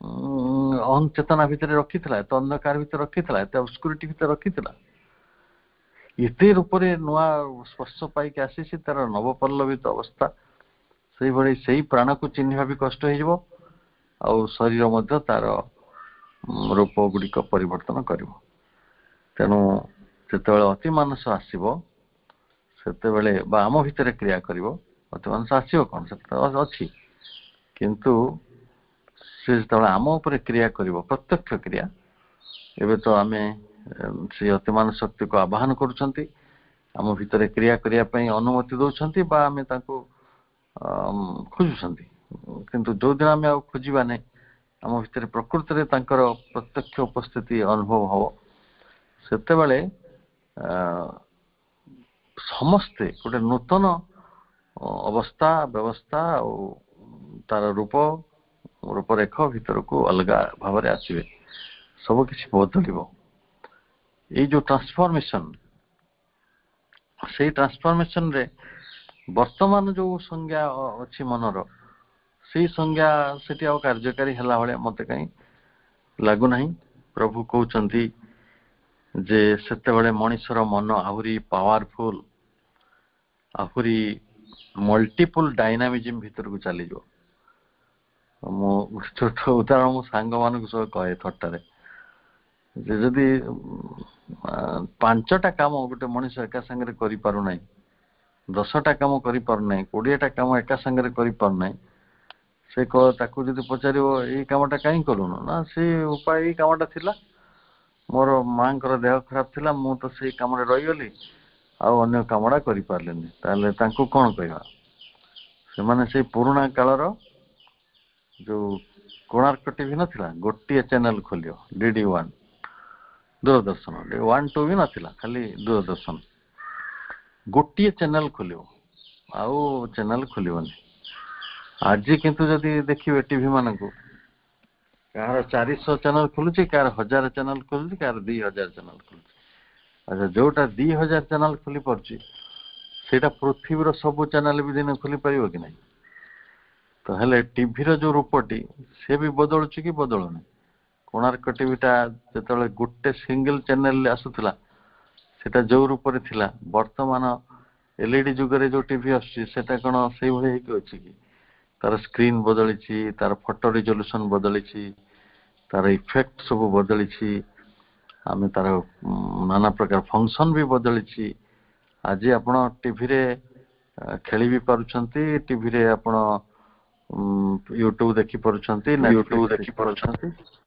ଅଚେତନା ଭିତରେ ରଖିଥିଲା, ଏତେ ଅନ୍ଧକାର ଭିତରେ ରଖିଥିଲା, ଏତେ ଅବସ୍କ୍ୟୁରିଟି ଭିତରେ ରଖିଥିଲା, ଏତେ ରୂପରେ ନୂଆ ସ୍ପର୍ଶ ପାଇକି ଆସିଛି, ତାର ନବପଲ୍ଲବିତ ଅବସ୍ଥା। ସେଇଭଳି ସେଇ ପ୍ରାଣକୁ ଚିହ୍ନିବା ବି କଷ୍ଟ ହେଇଯିବ, ଆଉ ଶରୀର ମଧ୍ୟ ତାର ରୂପ ଗୁଡ଼ିକ ପରିବର୍ତ୍ତନ କରିବ। ତେଣୁ ଯେତେବେଳେ ଅତିମାନସ ଆସିବ, ସେତେବେଳେ ବା ଆମ ଭିତରେ କ୍ରିୟା କରିବ, ଅତିମାନସ ଆସିବ କଣ, ସେଟା ଅଛି, କିନ୍ତୁ ସେ ଯେତେବେଳେ ଆମ ଉପରେ କ୍ରିୟା କରିବ, ପ୍ରତ୍ୟକ୍ଷ କ୍ରିୟା, ଏବେ ତ ଆମେ ସେ ଅତିମାନସ ଶକ୍ତିକୁ ଆବାହନ କରୁଛନ୍ତି, ଆମ ଭିତରେ କ୍ରିୟା କରିବା ପାଇଁ ଅନୁମତି ଦଉଛନ୍ତି, ବା ଆମେ ତାଙ୍କୁ ଖୋଜୁଛନ୍ତି। କିନ୍ତୁ ଯୋଉଦିନ ଆମେ ଆଉ ଖୋଜିବା ନାହିଁ, ଆମ ଭିତରେ ପ୍ରକୃତରେ ତାଙ୍କର ପ୍ରତ୍ୟକ୍ଷ ଉପସ୍ଥିତି ଅନୁଭବ ହବ, ସେତେବେଳେ ସମସ୍ତେ ଗୋଟେ ନୂତନ ଅବସ୍ଥା, ବ୍ୟବସ୍ଥା ଆଉ ତାର ରୂପରେଖ ଭିତରକୁ ଅଲଗା ଭାବରେ ଆସିବେ, ସବୁ କିଛି ବଦଳିବ। ଏଇ ଯୋଉ ଟ୍ରାନ୍ସଫର୍ମେସନ, ସେଇ ଟ୍ରାନ୍ସଫର୍ମେସନରେ ବର୍ତ୍ତମାନ ଯୋଉ ସଂଜ୍ଞା ଅଛି ମନର, ସେଇ ସଂଜ୍ଞା ସେଠି ଆଉ କାର୍ଯ୍ୟକାରୀ ହେଲା ଭଳିଆ ମତେ କାହିଁ ଲାଗୁନାହିଁ। ପ୍ରଭୁ କହୁଛନ୍ତି ଯେ ସେତେବେଳେ ମଣିଷର ମନ ଆହୁରି ପାୱାରଫୁଲ, ଆହୁରି ମଲ୍ଟିପୁଲ ଡାଇନାମିଜିମ ଭିତରକୁ ଚାଲିଯିବ। ମୁଁ ଛୋଟ ଉଦାହରଣ ମୋ ସାଙ୍ଗମାନଙ୍କ ସହ କହେ ଥଟ୍ଟାରେ, ଯେ ଯଦି 5ଟା କାମ ଗୋଟେ ମଣିଷ ଏକା ସାଙ୍ଗରେ କରିପାରୁନାହିଁ, 10ଟା କାମ କରିପାରୁନାହିଁ, 20ଟା କାମ ଏକା ସାଙ୍ଗରେ କରିପାରୁନାହିଁ, ସେ ତାକୁ ଯଦି ପଚାରିବ ଏଇ କାମଟା କାହିଁ କଲୁନୁ, ନା ସେ ଉପାୟ ଏଇ କାମଟା ଥିଲା, ମୋର ମାଙ୍କର ଦେହ ଖରାପ ଥିଲା, ମୁଁ ତ ସେଇ କାମରେ ରହିଗଲି, ଆଉ ଅନ୍ୟ କାମଟା କରିପାରିଲିନି। ତାହେଲେ ତାଙ୍କୁ କଣ କହିବା? ସେମାନେ ସେଇ ପୁରୁଣା କାଳର ଯୋଉ କୋଣାର୍କ ଟିଭି ନଥିଲା, ଗୋଟିଏ ଚ୍ୟାନେଲ ଖୋଲିବ DD1 ଦୂରଦର୍ଶନ, 1 2 ବି ନଥିଲା, ଖାଲି ଦୂରଦର୍ଶନ ଗୋଟିଏ ଚ୍ୟାନେଲ ଖୋଲିବ, ଆଉ ଚ୍ୟାନେଲ ଖୋଲିବନି। ଆଜି କିନ୍ତୁ ଯଦି ଦେଖିବେ ଟିଭି ମାନଙ୍କୁ, କାହାର 400 ଚ୍ୟାନେଲ ଖୋଲୁଛି, କାହାର 1000 ଚ୍ୟାନେଲ ଖୋଲୁଛି, କାହାର 2000 ଚ୍ୟାନେଲ ଖୋଲୁଛି। ଆଚ୍ଛା, ଯୋଉଟା 2000 ଚ୍ୟାନେଲ ଖୋଲି ପାରୁଛି ସେଇଟା ପୃଥିବୀର ସବୁ ଚ୍ୟାନେଲ ବି ଦିନେ ଖୋଲି ପାରିବ କି ନାହିଁ? ତ ହେଲେ ଟିଭିର ଯୋଉ ରୂପଟି ସେ ବି ବଦଳୁଛି କି ବଦଳୁନି? କୋଣାର୍କ ଟିଭିଟା ଯେତେବେଳେ ଗୋଟେ ସିଙ୍ଗଲ ଚ୍ୟାନେଲ ଆସୁଥିଲା ସେଟା ଯୋଉ ରୂପରେ ଥିଲା, ବର୍ତ୍ତମାନ LED ଯୁଗରେ ଯୋଉ ଟିଭି ଆସୁଛି ସେଟା କଣ ସେଇଭଳି ହେଇକି ଅଛି କି? ତାର ସ୍କ୍ରିନ ବଦଳିଛି, ତାର ଫଟୋ ରିଜଲ୍ୟୁସନ ବଦଳିଛି, ତାର ଇଫେକ୍ଟ ସବୁ ବଦଳିଛି, ଆମେ ତାର ନାନା ପ୍ରକାର ଫଙ୍କସନ ବି ବଦଳିଛି। ଆଜି ଆପଣ ଟିଭିରେ ଖେଳି ବି ପାରୁଛନ୍ତି, ଟିଭିରେ ଆପଣ ୟୁଟ୍ୟୁବ ଦେଖି ପାରୁଛନ୍ତି, ୟୁଟ୍ୟୁବ ନେଟଫ୍ଲିକ୍ସ ଦେଖି ଦେଖି ପାରୁଛନ୍ତି। ପାରୁଛନ୍ତି।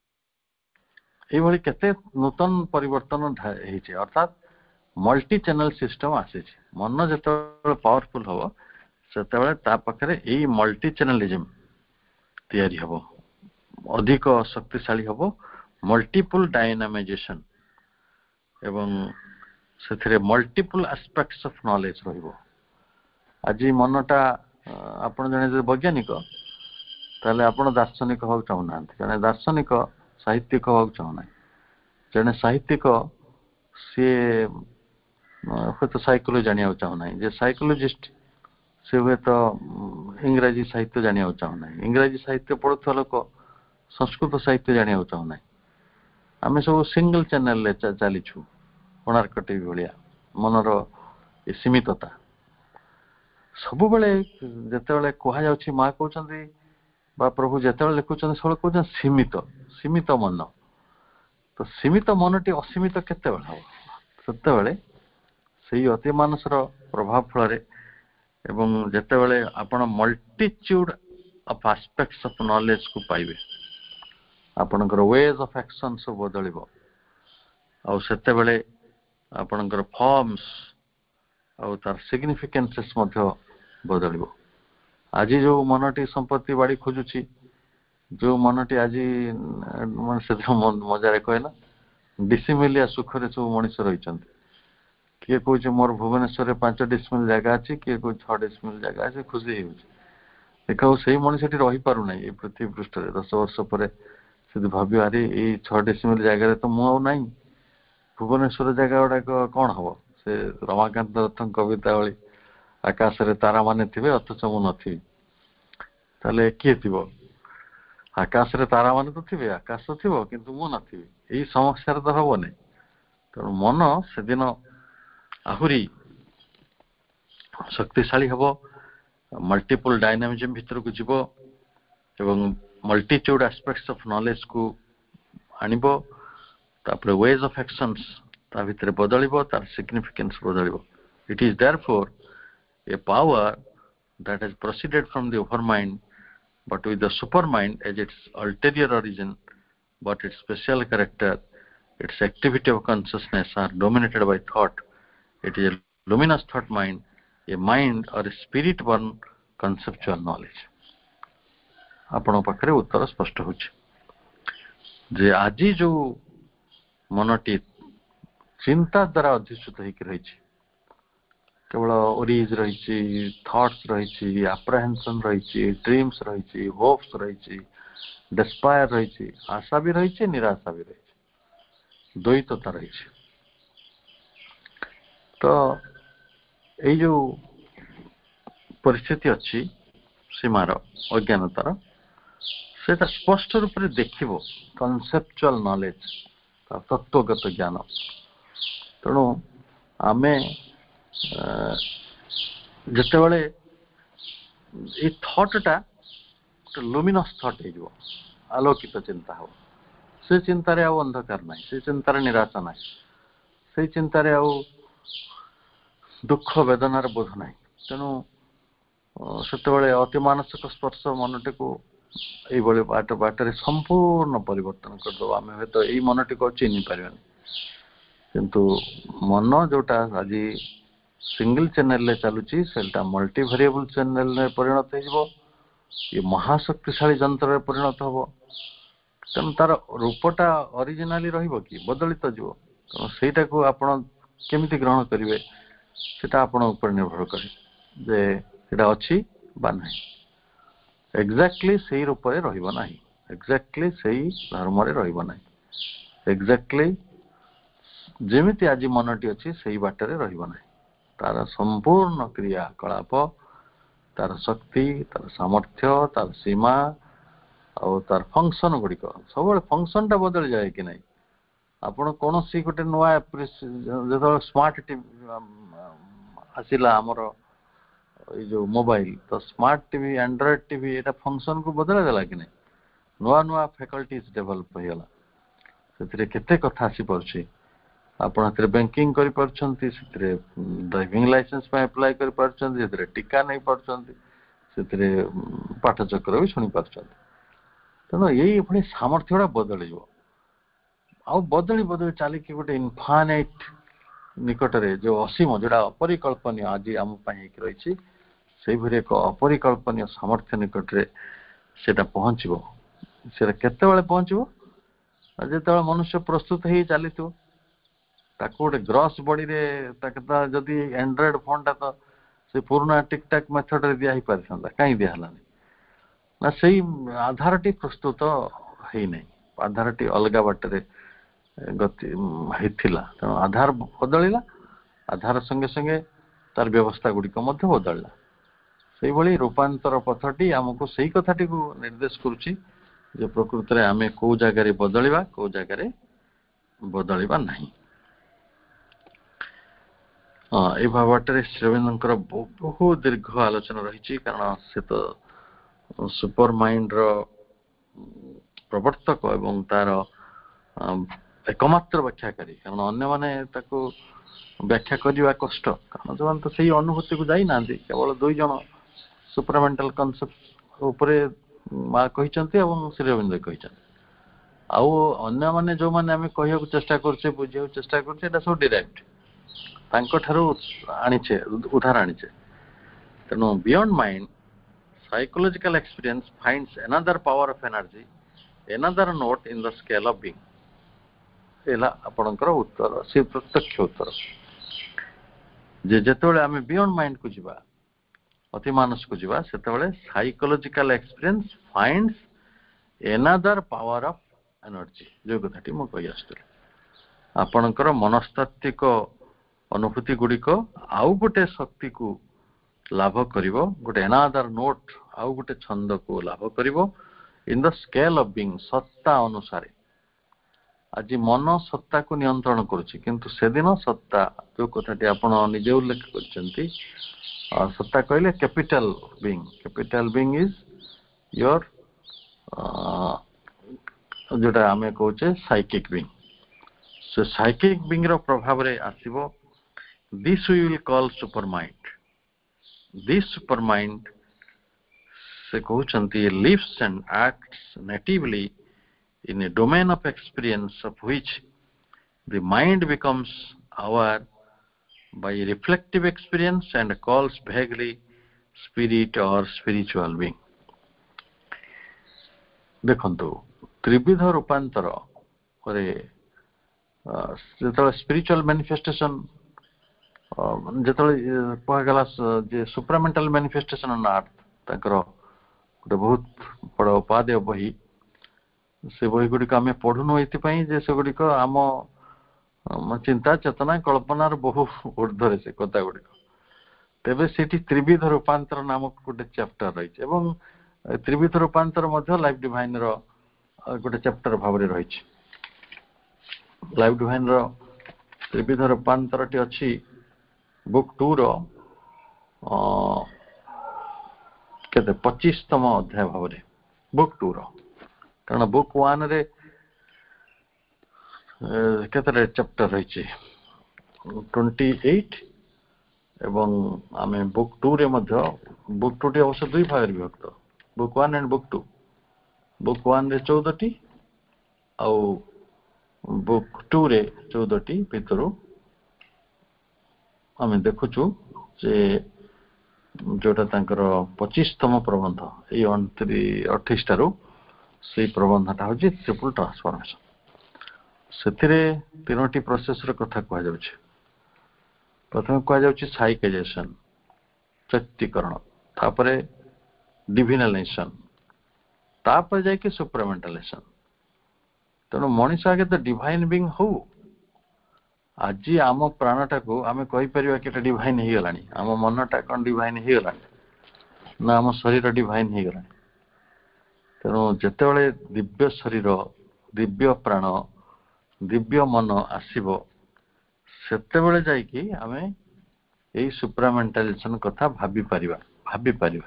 ଏଇଭଳି କେତେ ନୂତନ ପରିବର୍ତ୍ତନ ହେଇଛି, ଅର୍ଥାତ୍ ମଲ୍ଟି ଚ୍ୟାନେଲ ସିଷ୍ଟମ ଆସିଛି। ମନ ଯେତେବେଳେ ପାୱାରଫୁଲ ହବ ସେତେବେଳେ ତା ପାଖରେ ଏଇ ମଲ୍ଟି ଚ୍ୟାନେଲିଜିମ ତିଆରି ହବ, ଅଧିକ ଶକ୍ତିଶାଳୀ ହବ, ମଲ୍ଟିପୁଲ ଡାଇନାମାଇଜେସନ, ଏବଂ ସେଥିରେ ମଲ୍ଟିପୁଲ ଆସ୍ପେକ୍ଟସ ଅଫ ନଲେଜ ରହିବ। ଆଜି ମନଟା ଆପଣ ଜଣେ ଯଦି ବୈଜ୍ଞାନିକ ତାହେଲେ ଆପଣ ଦାର୍ଶନିକ ହବାକୁ ଚାହୁଁନାହାନ୍ତି, ଜଣେ ଦାର୍ଶନିକ ସାହିତ୍ୟିକ ହବାକୁ ଚାହୁଁନାହିଁ। ଜଣେ ସାହିତ୍ୟିକ ସିଏ ହୁଏତ ସାଇକୋଲୋଜି ଜାଣିବାକୁ ଚାହୁଁନାହିଁ, ଯେ ସାଇକୋଲୋଜିଷ୍ଟ ସେ ହୁଏତ ଇଂରାଜୀ ସାହିତ୍ୟ ଜାଣିବାକୁ ଚାହୁଁନାହିଁ, ଇଂରାଜୀ ସାହିତ୍ୟ ପଢୁଥିବା ଲୋକ ସଂସ୍କୃତ ସାହିତ୍ୟ ଜାଣିବାକୁ ଚାହୁଁନାହିଁ। ଆମେ ସବୁ ସିଙ୍ଗଲ ଚ୍ୟାନେଲରେ ଚାଲିଛୁ, କୋଣାର୍କ ଟିଭି ଭଳିଆ। ମନର ଏ ସୀମିତତା ସବୁବେଳେ ଯେତେବେଳେ କୁହାଯାଉଛି, ମା କହୁଛନ୍ତି ବା ପ୍ରଭୁ ଯେତେବେଳେ ଲେଖୁଛନ୍ତି ସବୁବେଳେ କହୁଛନ୍ତି ସୀମିତ, ସୀମିତ ମନ। ତ ସୀମିତ ମନଟି ଅସୀମିତ କେତେବେଳେ ହବ? ସେତେବେଳେ ସେଇ ଅତି ମାନସର ପ୍ରଭାବ ଫଳରେ, ଏବଂ ଯେତେବେଳେ ଆପଣ ମଲ୍ଟିଚ୍ୟୁଡ ଅଫ ଆସ୍ପେକ୍ଟସ ଅଫ ନଲେଜ କୁ ପାଇବେ, ଆପଣଙ୍କର ୱେଜ ଅଫ ଆକ୍ସନ ସବୁ ବଦଳିବ, ଆଉ ସେତେବେଳେ ଆପଣଙ୍କର ଫର୍ମସ ଆଉ ତାର ସିଗ୍ନିଫିକାନ୍ସେସ୍ ମଧ୍ୟ ବଦଳିବ। ଆଜି ଯୋଉ ମନଟି ସମ୍ପତ୍ତି ବାଡି ଖୋଜୁଛି, ଯୋଉ ମନଟି ଆଜି ମାନେ ସେଦିନ ମଜାରେ କହିଲା ଡିସିମିଲିଆ ସୁଖରେ ସବୁ ମଣିଷ ରହିଛନ୍ତି। କିଏ କହୁଛି ମୋର ଭୁବନେଶ୍ୱରରେ 5 ଡିସିମିଲ ଜାଗା ଅଛି, କିଏ କହୁଛି 6 ଡିସିମିଲ ଜାଗା ଅଛି, ଖୁସି ହେଇଯାଉଛି। ଦେଖ ସେଇ ମଣିଷଟି ରହିପାରୁନାହିଁ ଏଇ ପୃଥିବୀ ପୃଷ୍ଠରେ। 10 ବର୍ଷ ପରେ ଯଦି ଭାବିବ ଆରେ ଏଇ 6 ଡିସିମିଲ ଜାଗାରେ ତ ମୁଁ ଆଉ ନାହିଁ, ଭୁବନେଶ୍ୱର ଜାଗା ଗୁଡାକ କଣ ହବ? ସେ ରମାକାନ୍ତ ରଥଙ୍କ କବିତା ଭଳି ଆକାଶରେ ତାରା ମାନେ ଥିବେ ଅଥଚ ମୁଁ ନଥିବି। ତାହେଲେ କିଏ ଥିବ? ଆକାଶରେ ତାରା ମାନେ ତ ଥିବେ, ଆକାଶ ଥିବ କିନ୍ତୁ ମୁଁ ନଥିବି। ଏଇ ସମସ୍ୟାରେ ତ ହବନି। ତେଣୁ ମନ ସେଦିନ ଆହୁରି ଶକ୍ତିଶାଳୀ ହବ, ମଲ୍ଟିପୁଲ ଡାଇନାମିଜମ ଭିତରକୁ ଯିବ ଏବଂ ମଲ୍ଟିଚ୍ୟୁଡ ଆସ୍ପେକ୍ଟସ ଅଫ ନଲେଜ କୁ ଆଣିବ। ତାପରେ ୱେଜ ଅଫ ଆକ୍ସନ୍ସ ତା ଭିତରେ ବଦଳିବ, ତାର ସିଗ୍ନିଫିକାନ୍ସ ବଦଳିବ। It is therefore a power that has proceeded from the overmind, but with the supermind as its ulterior origin, but its special character, its activity of consciousness are dominated by thought. It is a luminous thought mind, a mind or a spirit born conceptual knowledge. ଆପଣଙ୍କ ପାଖରେ ଉତ୍ତର ସ୍ପଷ୍ଟ ହେଉଛି ଯେ ଆଜି ଯୋଉ ମନଟି ଚିନ୍ତା ଦ୍ୱାରା ଅଧିଷ୍ଠିତ ହେଇକି ରହିଛି, କେବଳ ଓରିଜ ରହିଛି, ଥଟ୍ସ ରହିଛି, ଆପ୍ରେହେନ୍ସନ ରହିଛି, ଡ୍ରିମ୍ସ ରହିଛି, ହୋପ୍ସ ରହିଛି, ଡେସ୍ପାୟାର ରହିଛି, ଆଶା ବି ରହିଛି, ନିରାଶା ବି ରହିଛି, ଦ୍ୱୈତତା ରହିଛି। ତ ଏଇ ଯୋଉ ପରିସ୍ଥିତି ଅଛି ସୀମାର ଅଜ୍ଞାନତାର, ସେଟା ସ୍ପଷ୍ଟ ରୂପରେ ଦେଖିବ କନସେପଚୁଆଲ ନଲେଜ, ତତ୍ଵଗତ ଜ୍ଞାନ। ତେଣୁ ଆମେ ଯେତେବେଳେ ଏଇ ଥଟ୍ଟା ଗୋଟେ ଲୁମିନସ୍ ଥଟ୍ ହେଇଯିବ, ଆଲୋକିତ ଚିନ୍ତା ହବ, ସେ ଚିନ୍ତାରେ ଆଉ ଅନ୍ଧକାର ନାହିଁ, ସେ ଚିନ୍ତାରେ ନିରାଶା ନାହିଁ, ସେଇ ଚିନ୍ତାରେ ଆଉ ଦୁଃଖ ବେଦନାର ବୋଧ ନାହିଁ। ତେଣୁ ସେତେବେଳେ ଅତି ମାନସିକ ସ୍ପର୍ଶ ମନଟିକୁ ଏଇଭଳି ବାଟରେ ସମ୍ପୂର୍ଣ୍ଣ ପରିବର୍ତ୍ତନ କରିଦେବ। ଆମେ ହୁଏତ ଏଇ ମନଟିକୁ ଚିହ୍ନି ପାରିବାନି, କିନ୍ତୁ ମନ ଯୋଉଟା ଆଜି सिंगल चैनल रे चलुची सेटा मल्टी वेरिएबल चैनल रे परिणत हो ये महाशक्तिशाली यंत्र रे परिणत हो तेणु तार रूपटा ओरिजिनाली रहिबो कि बदलित जीव तेणु सेटा को आपण केमिति ग्रहण करिवे सेटा आपण ऊपर निर्भर करे जे एटा अछि बा नाही एक्जेक्टली सही रूप रे रहिबो नाही एक्जेक्टली सही धर्म रे रहिबो नाही एक्जेक्टली जेमिति आज मनटी अछि सही बाटरे रहिबो नाही तार संपूर्ण क्रिया कलाप तार शक्ति तार सामर्थ्य तार सीमा और तार फंक्शन गुड़िक सब फंक्शन टा बदल जाए कि नहीं आपण कौन सी गोटे नुआ जो स्मार्ट टीवी आसिला आमर जो मोबाइल तो स्मार्ट टीवी एंड्रॉइड टीवी एटा फंक्शन को बदल देला कि नहीं नुआ नुआ फैकल्टीज डेवलप होइला सेतिरे केते कथा आसी परछि आपण हतरे बैंकिंग करि परछंती सेतिरे ड्राइविंग लाइसेंस पे अप्लाई करि परछंती सेतिरे टीका नै परछंती सेतिरे पाठचक्र भी सुनि परछंती तेणु यही पुणी सामर्थ्य गुड़ा बदल बदली बदली चलिकी गोटे इनफाइनाइट निकटरे जो असीम जोड़ा अपरिकल्पनीय आज आम रही से एक अपरिकल्पनीय सामर्थ्य निकटरे सेटा पहुँचो से केते पहुँचो जो मनुष्य प्रस्तुत हो चली गोटे ग्रॉस बॉडी रे जदि एंड्रॉइड फोन टा तो से पुराना टिकटैक मेथड रे दिया पारि कहीं दिहलानी ना सही आधारटी प्रस्तुत है नहीं आधारटी अलग बाटर गति होता तेणु आधार बदलला आधार संगे संगे तार व्यवस्था गुड़िक बदलला से भाई रूपांतर पथटी आमको सही कथाटी को निर्देश करुच्ची जो प्रकृत में आम कौ जगार बदलवा कौ जगार बदलवा नहीं हाँ ये भावटे श्रीरविंद्र बहुत दीर्घ आलोचना रही कारण से तो सुपर माइंड रो प्रवर्तक एवं तार एकमात्र व्याख्याकारी कारण अन्य माने ताको व्याख्या करवा कष्ट कारण जो तो सही अनुभूति को जाई ना केवल दुई जन सुपरमेंटल कॉन्सेप्ट उपरे मां कहिसंती एवं श्री रविंद्र कहिसंती आउ अन्य माने जो माने हमें कहिया को चेष्टा करछे बुझिया को चेष्टा करछे एटा सब डायरेक्ट तांको ठारू आनिछे उधार आनिछे तेनो beyond mind psychological experience finds another power of energy another note in the scale of being एला आपनकर उत्तर से प्रत्यक्ष उत्तर जे जेतेबेले आमे बियॉन्ड माइंड को जिबा अति मानस को जिबा सेतेबेले psychological experience finds another power of energy जो कथाटी मो कहि आस्तले आपनकर मनस्तात्विक अनुभूति गुडी को आउ गोटे शक्ति को लाभ करिवो गोटे अनदर नोट आउ गोटे छंद को लाभ करिवो in the scale of being सत्ता अनुसार आज मन सत्ता को नियंत्रण करुछि किंतु से दिन सत्ता जो कथाटी आपण निजे उल्लेख करछंती सत्ता कहले कैपिटल बीइंग इज योर जोटा आमे कहूचे psychic being so psychic being रो प्रभाव रे आसीबो this we will call supermind This supermind se कहउचंती lives and acts natively in a domain of experience of which the mind becomes aware by reflective experience and calls vaguely spirit or spiritual being. देखंतु त्रिविध रूपांतर रे spiritual manifestation जिते कहगला जे supramental manifestation on earth ताकर गोटे बहुत बड़ उपादेय बही से बही गुड़िक आम पढ़ुनु ये जे से गुड़िक आम चिंता चेतना कल्पनार बहु ऊर्ध्वर से कथा गुड़िक तेबे सेठी त्रिविध रूपांतर नामक गोटे चैप्टर रही त्रिविध रूपांतर मध्य लाइफ डिवाइन रो गोटे चैप्टर भाव रही लाइफ डिवाइन रो त्रिविध रूपांतर टी अच्छी बुक 2 रो केते 25तम अध्याय भाव बुक 2 रो कारण बुक 1 रे केते चैप्टर रही 28 एवं आमे बुक 2 रे मध्य बुक 2 टी अवश्य दुई भाग विभक्त बुक 1 एंड बुक 2 बुक 1 रे 14 टी आउ बुक 2 रे 14 टी भितरु आम देखुचु जे जोटा तांकर 25तम प्रबंध ये 28 टारू से प्रबंधटा हूँ ट्रिपल ट्रांसफॉर्मेशन से तीनोटी प्रोसेस कथा कह प्रथम कह साइकेजेशन चैत्यकरण तापरे डिविनालाइजेशन तापर जाके सुप्रामेंटालाइजेशन तेणु मनीष आगे तो डिवाइन बीइंग हो आज आम प्राणटा को आम कहीपर कि डिवाइन हो गला आम मनटा कौन डिवाइन हो गला ना आम शरीर डिवाइन हो गला तेणु जितेबाला दिव्य शरीर दिव्य प्राण दिव्य मन आसब सेतेबेले जाइकी आम यही सुप्रामेंटालाइजेशन कथा भाभी पारिबा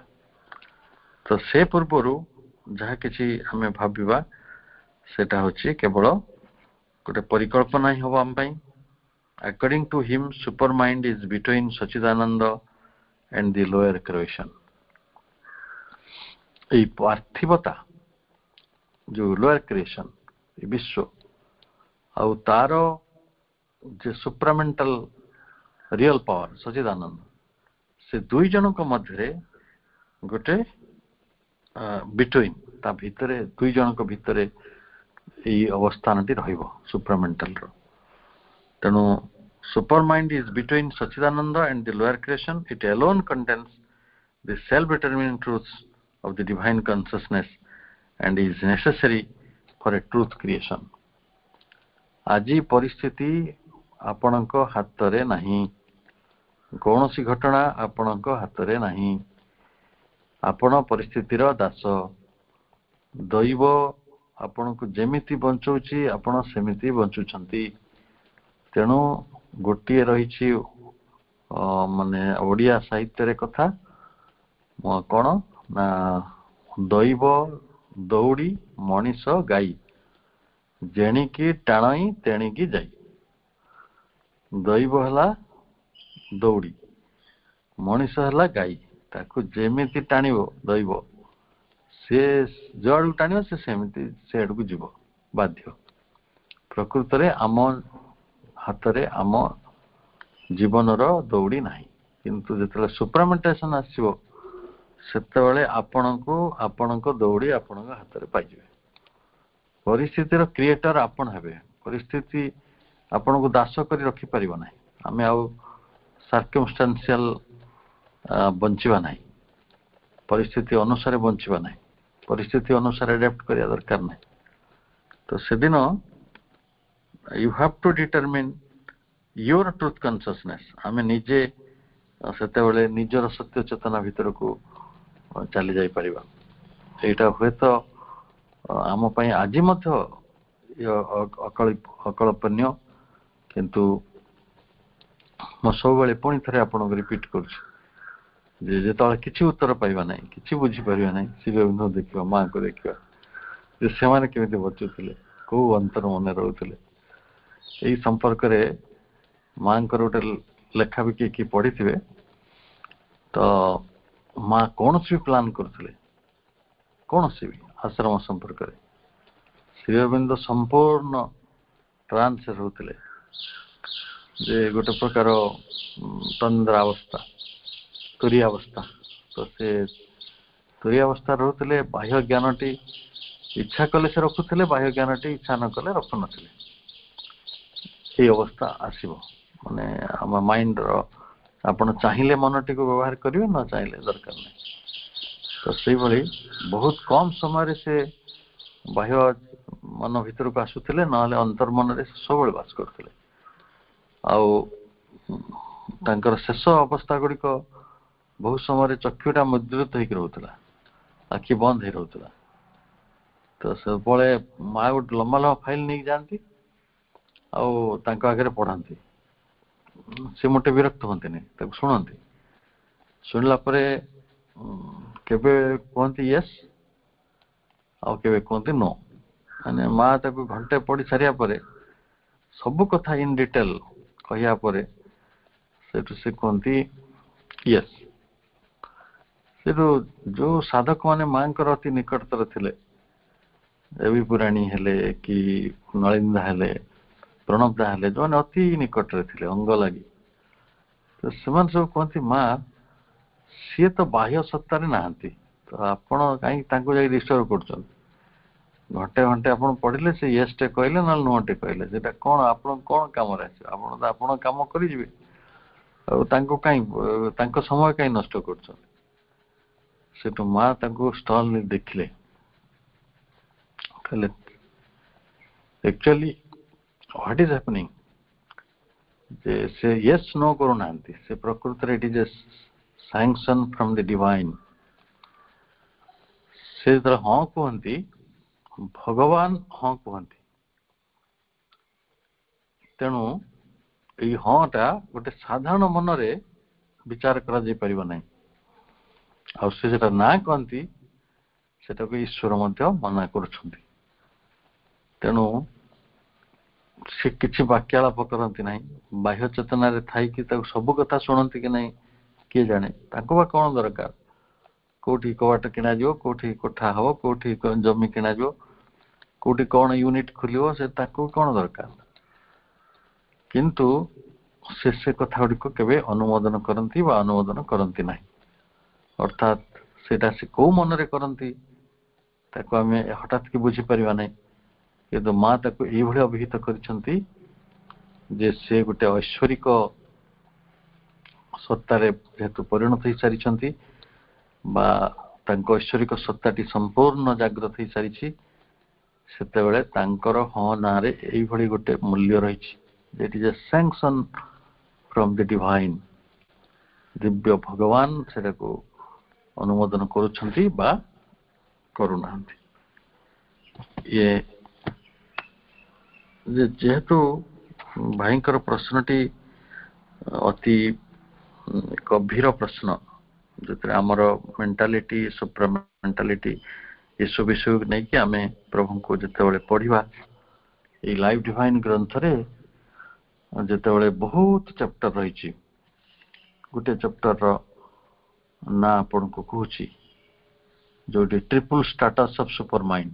तो से पूर्वर जहाँ किसी आम भाविबा सेटा होची केवल गोटे परिकल्पना ही हम आम according to him super mind is between Sachidananda and the lower creation এই পার্থিবতা जो लोअर क्रिएशन विश्व आउ तार जे सुप्रामेंटल रियल पावर सचिदानंद से दुई जनक मध्य गोटे बिटवीन ता भितरे दुई जनक भितरे এই অবস্থানটি রহিব সুপ্রামেন্টাল র তেণু supermind is between Sachchidananda and the lower creation it alone contains the self determining truths of the divine consciousness and is necessary for a truth creation আজি পরিস্থিতি ଆପଣଙ୍କ ହାତରେ ନାହିଁ କୌଣସି ଘଟଣା ଆପଣଙ୍କ ହାତରେ ନାହିଁ ଆପଣ ପରିସ୍ଥିତିର ଦାସ ଦୈବ ଆପଣଙ୍କୁ ଯେମିତି ବଞ୍ଚଉଛି ଆପଣ ସେମିତି ବଞ୍ଚୁଛନ୍ତି ତେଣୁ ଗୋଟିଏ ରହିଛି ମାନେ ଓଡ଼ିଆ ସାହିତ୍ୟରେ କଥା କଣ ନା ଦୈବ ଦୌଡ଼ି ମଣିଷ ଗାଈ ଯେଣିକି ଟାଣଇ ତେଣିକି ଯାଇ ଦୈବ ହେଲା ଦୌଡ଼ି ମଣିଷ ହେଲା ଗାଈ ତାକୁ ଯେମିତି ଟାଣିବ ଦୈବ से जो आड़ टाण से सेमती से आड़ को जीव बाध्य प्रकृत रे आम हाथ रे आम जीवन दौड़ी ना किंतु जो सुप्रामेंटेशन आसो से आपण को दौड़ी आपण हाथ में पाइबे परिस्थितिर क्रिएटर आपण हेबे परिस्थिति आपण को दास कर रखिपर ना आम आउ सर्कमस्टांशियल बंचिबा ना परिस्थिति अनुसार बंचिबा ना परिस्थिति अनुसार एडेप्ट करिया दरकार नहीं तो से दिन you have to determine your truth consciousness आमे निजे सेते बेले निजर सत्य चेतना भीतर को चली जाई परिबा एटा हुए तो आम पई आज मध्य अकल्पनीय किंतु मो सब बेले पुणी थरे आपन रिपीट करूछु जो किसी उत्तर पाइबा ना कि बुझीपर ना शिव बिंदु देखा माँ को देखा से मैंने केमी बचुले कौ अंतर मन रोते यही संपर्क माँ गोटे लेखा भी किए पढ़ी थे तो माँ कौन भी प्लान करते कौन सी भी आश्रम संपर्क शिवबिंद संपूर्ण ट्रांस रोते जे गोटे प्रकार तंद्रावस्था तुरीयावस्था तो से तुरीयावस्था रोते बाह्य ज्ञान टी इच्छा कले से रखुले बाह्य ज्ञान टी इच्छा न कले रखु नथिले ये अवस्था आसीबो माने हम माइंड रो आपण चाहिए मन टी को व्यवहार करिवे न चाहिए दरकार नहीं तो से भली बहुत कम समय से बाह्य मन भीतर को आसुले ना अंतर मन रे सब बास करते आउ शेष अवस्था गुड़ी बहुत समय चक्षुटा मुद्रित होकर रोला आखि बंद हो रोला तो सब माँ गोटे लंबा लंबा फाइल नहीं जाती आगे पढ़ाती सी मोटे विरक्त हमें शुणती शुणला केबे कहती यस आबे कहती नो माने माँ घंटे पढ़ी सारिया पर सब कथा इन डिटेल कहया पर से कहती यस से जो साधक माने माँ को अति निकटतर थिले देवी पुराणी हेले कि नलिंदा हेले प्रणबदा हेले जो अति निकटरे थिले अंग लगी ତ ସେମାନେ ସବୁ କୁହନ୍ତି ମା ସିଏ ତ ବାହ୍ୟ ସତ୍ତାରେ ନାହାନ୍ତି, ତ ଆପଣ କାହିଁକି ତାଙ୍କୁ ଯାଇ ଡିଷ୍ଟର୍ବ କରୁଛନ୍ତି? ଘଣ୍ଟେ ଘଣ୍ଟେ ଆପଣ ପଢିଲେ ସେ ୟେସ୍ ଟେ କହିଲେ ନହେଲେ ନୋ ଟେ କହିଲେ, ସେଟା କଣ ଆପଣ କଣ କାମରେ ଆସିବ? ଆପଣ ତ ଆପଣଙ୍କ କାମ କରିଯିବେ, ଆଉ ତାଙ୍କୁ କାହିଁ ତାଙ୍କ ସମୟ କାହିଁ ନଷ୍ଟ କରୁଛନ୍ତି? ସେଠୁ ମା ତାଙ୍କୁ ଷ୍ଟଲ୍ ଦେଖିଲେ, କହିଲେ ଆକ୍ଚୁଆଲି ହ୍ୱାଟ ଇଜ ହ୍ୟାପନିଂ, ଯେ ସେ ୟେସ୍ नो କରୁନାହାନ୍ତି, ସେ ପ୍ରକୃତରେ ଇଟ୍ is a sanction from the divine. ସେ ଯେତେବେଳେ ହଁ କୁହନ୍ତି, ଭଗବାନ ହଁ କୁହନ୍ତି। ତେଣୁ ଏଇ ହଁ ଟା ଗୋଟେ ସାଧାରଣ ମନରେ ବିଚାର କରାଯାଇ ପାରିବ ନାହିଁ, ଆଉ ସେ ଯେଟା ନା କହନ୍ତି ସେଟାକୁ ଈଶ୍ୱର ମଧ୍ୟ ମନା କରୁଛନ୍ତି। ତେଣୁ ସେ କିଛି ବାକ୍ୟାଳାପ କରନ୍ତି ନାହିଁ, ବାହ୍ୟ ଚେତନାରେ ଥାଇକି ତାକୁ ସବୁ କଥା ଶୁଣନ୍ତି କି ନାହିଁ କିଏ ଜାଣେ? ତାଙ୍କୁ ବା କଣ ଦରକାର କୋଉଠି କବାଟ କିଣାଯିବ, କୋଉଠି କୋଠା ହବ, କୋଉଠି ଜମି କିଣାଯିବ, କୋଉଠି କଣ ୟୁନିଟ ଖୋଲିବ, ସେ ତାକୁ କଣ ଦରକାର? କିନ୍ତୁ ସେ କଥା ଗୁଡ଼ିକ କେବେ ଅନୁମୋଦନ କରନ୍ତି ବା ଅନୁମୋଦନ କରନ୍ତି ନାହିଁ। ଅର୍ଥାତ୍ ସେଇଟା ସେ କୋଉ ମନରେ କରନ୍ତି ତାକୁ ଆମେ ହଠାତ୍ କି ବୁଝିପାରିବା ନାହିଁ, କିନ୍ତୁ ମା ତାକୁ ଏଇଭଳି ଅଭିହିତ କରିଛନ୍ତି ଯେ ସେ ଗୋଟେ ଐଶ୍ୱରିକ ସତ୍ତାରେ ଯେହେତୁ ପରିଣତ ହେଇସାରିଛନ୍ତି ବା ତାଙ୍କ ଐଶ୍ୱରିକ ସତ୍ତାଟି ସମ୍ପୂର୍ଣ୍ଣ ଜାଗ୍ରତ ହେଇସାରିଛି, ସେତେବେଳେ ତାଙ୍କର ହଁ ନାଁରେ ଏଇଭଳି ଗୋଟେ ମୂଲ୍ୟ ରହିଛି, it is a sanction from the divine. ଦିବ୍ୟ ଭଗବାନ ସେଟାକୁ ଅନୁମୋଦନ କରୁଛନ୍ତି ବା କରୁନାହାନ୍ତି। ଇଏ ଯେହେତୁ ଭାଇଙ୍କର ପ୍ରଶ୍ନଟି ଅତି ଗଭୀର ପ୍ରଶ୍ନ, ଯେଉଁଥିରେ ଆମର ମେଣ୍ଟାଲିଟି ସୁପ୍ରା ମେଣ୍ଟାଲିଟି ଏସବୁ ବିଷୟକୁ ନେଇକି ଆମେ ପ୍ରଭୁଙ୍କୁ ଯେତେବେଳେ ପଢିବା ଏଇ ଲାଇଫ୍ ଡିଭାଇନ୍ ଗ୍ରନ୍ଥରେ, ଯେତେବେଳେ ବହୁତ ଚାପ୍ଟର ରହିଛି, ଗୋଟେ ଚାପ୍ଟରର ନାଁ ଆପଣଙ୍କୁ କହୁଛି, ଯୋଉଠି triple status of super mind,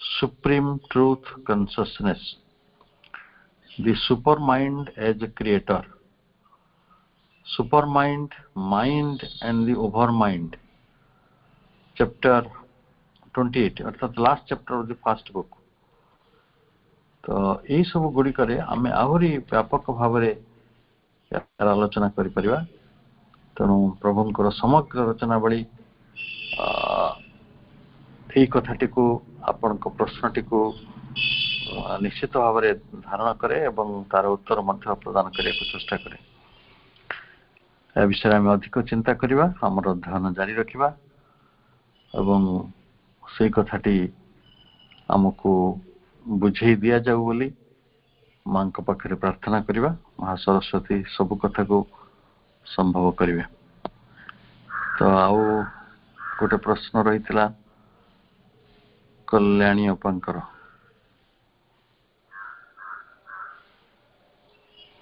supreme truth consciousness, the super mind as a creator, super mind, mind and the over mind, chapter 28 अर्थात last chapter of the first book. तो यही सब गुड़िक आम आहरी व्यापक भाव आलोचना करिपरिबा। तेणु प्रभुंकर समग्र रचनावली यही कथाटी को आपण प्रश्नटी को निश्चित भाव धारण करे एवं तार उत्तर मध्य प्रदान करने को चेष्टा करे। ए विषय में अधिक चिंता करिबा, हमर अध्ययन जारी रखिबा एवं से कथाटी हमको बुझे दिया जाऊ बोली मां को पाखरे प्रार्थना करिबा। महासरस्वती सब कथा को संभव करिवे। तो आउ गोटे प्रश्न रही कल्याणी अपांकर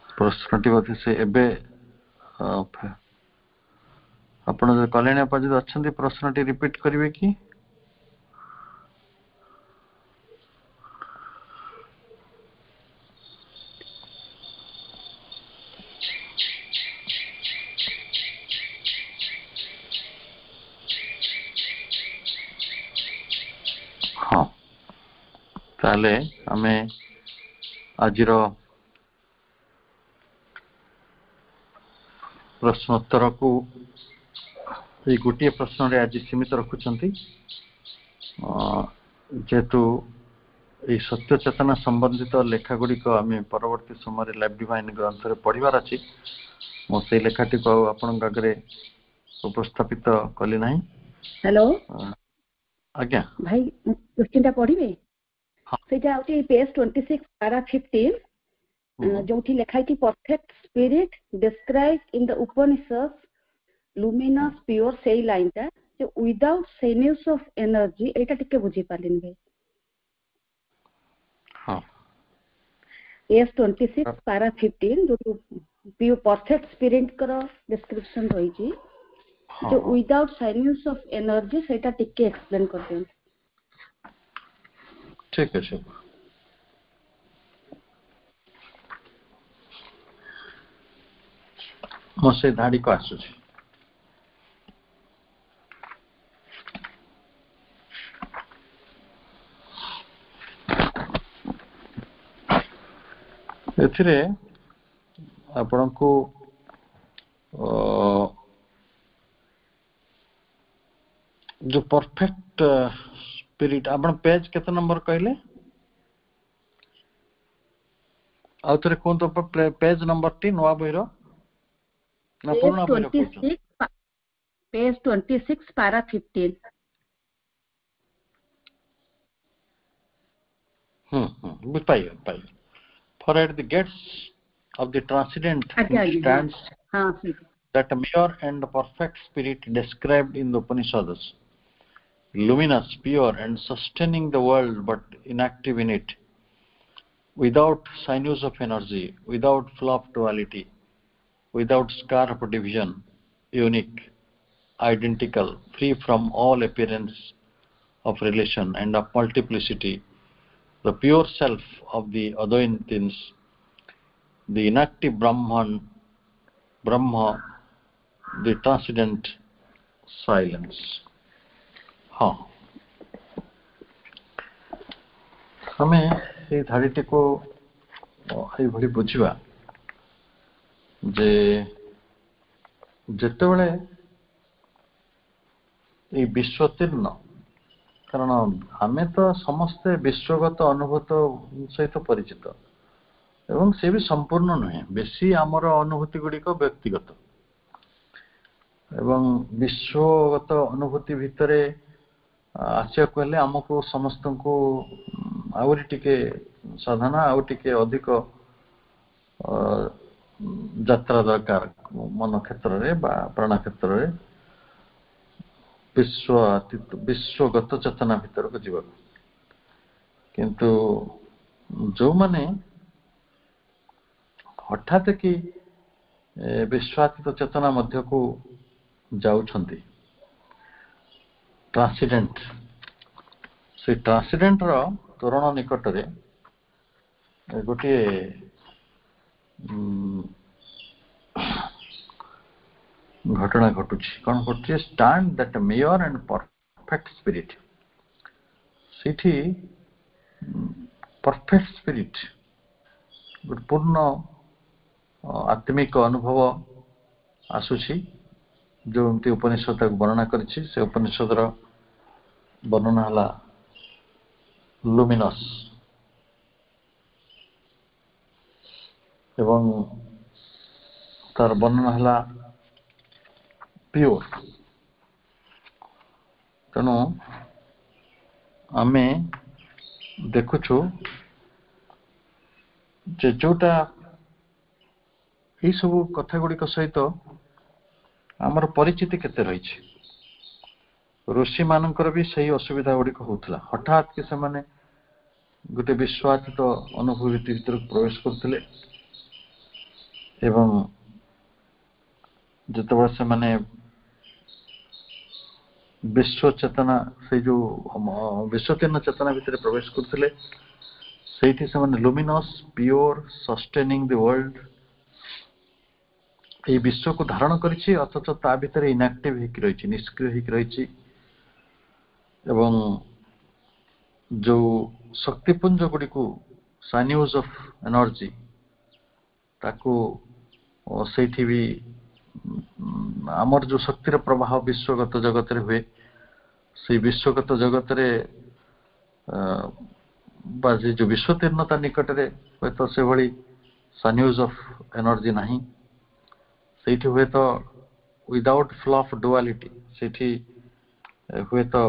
प्रश्नटी बोधे से एबे आपण कल्याणी अपा जो अच्छा प्रश्नटी रिपीट करिवे कि? हाँ ताले आमे आजिर प्रश्नोत्तर को ये गोटे प्रश्न आज सीमित रखुंट, जेहेतु ये सत्य चेतना संबंधित लेखा गुड़िक आम परवर्ती समय लाइफ डिवाइन ग्रंथ पढ़ार अच्छी, मुझे लेखाटी को आपण आगे उपस्थापित कली ना। हेलो आज्ञा भाई क्वेश्चन पढ़िबे सेटा होती पेज 26 पारा 15 जोठी लिखाई थी perfect spirit describe in the Upanishad luminous pure सेई लाइन ता जो विदाउट सेन्यूस ऑफ एनर्जी एटा टिके बुझी पालिन भाई। हां पेज 26 पारा 15 जो प्योर परफेक्ट स्पिरिट करो डिस्क्रिप्शन रही छी, जो विदाउट सेन्यूस ऑफ एनर्जी सेटा टिके एक्सप्लेन कर दें। ठीक है। ମୁଁ ସେ ଧାଡ଼ିକୁ ଆସୁଛି। ଏଥିରେ ଆପଣଙ୍କୁ जो परफेक्ट स्पिरिट आपण पेज केते नंबर कहले आउ थरे कोन तो पेज नंबर टी नवा बहिरो ना पुराना बहिरो कोन पेज 26 पारा 15 पाई for at the gates of the transcendent stands that pure and perfect spirit described in the Upanishads, luminous, pure and sustaining the world but inactive in it, without sinews of energy, without flow of duality, without scar of division, unique, identical, free from all appearance of relation and of multiplicity, the pure self of the Advaitins, the inactive Brahma, the transcendent silence. हाँ, हमें ये धाड़ीटी को ये भली बुझिबा जे जेतेबेले ये विश्वतीर्ण कारण आमे तो समस्ते विश्वगत अनुभूत सहित परिचित एवं से भी संपूर्ण नुहे बेसी आमर अनुभूति गुड़िक व्यक्तिगत एवं विश्वगत अनुभूति भितर आसिया कहले आमको समस्त को आउरी टिके साधना आउ टिके अधिक यात्रा दरकार मन क्षेत्र रे बा प्राण क्षेत्र रे विश्वगत चेतना भीतर को जीवा किंतु जो माने हठात कि विश्वातीत चेतना मध्य को जाउछंती ट्रांसीडेंट से ट्रांसीडेंट रो तोरण निकट रे गोटे घटना घटुछि कौन घटुछि stand that mere and perfect spirit सिटी परफेक्ट स्पिरिट पूर्ण आत्मिक अनुभव आसुछि जो एमती उपनिषद वर्णना करिछि से उपनिषद रो वर्णना हला लुमिनस एवं तार वर्णना हला प्योर तेणु आमे देखुछु जे जोटा ये सब कथा गुड़िक सहित आमर परिचिति केते रही ऋषि मानकर भी सही असुविधा गुड़िक होता हठात कि से माने गोटे विश्वातीत अनुभूति भीतर प्रवेश करते एवं जिते से माने विश्व चेतना से जो विश्वतीर्ण चेतना भीतर प्रवेश करते से luminous pure sustaining the world ये विश्व को धारण करिछि अथच ता भीतर इनएक्टिव हिक रहिछि निष्क्रिय हिक रहिछि एवं जो शक्तिपुंज गुडी को साइन्यूज ऑफ एनर्जी ताको सेठी भी आमर जो शक्तिर प्रवाह विश्वगत जगत रे हुए से विश्वगत जगत रे बाजे जो विश्वतीर्णता निकट रे होय तो से भली साइन्यूज ऑफ एनर्जी नहीं सेठी हुए तो विदाउट फ्लो ऑफ डुअलिटी सेठी हुए तो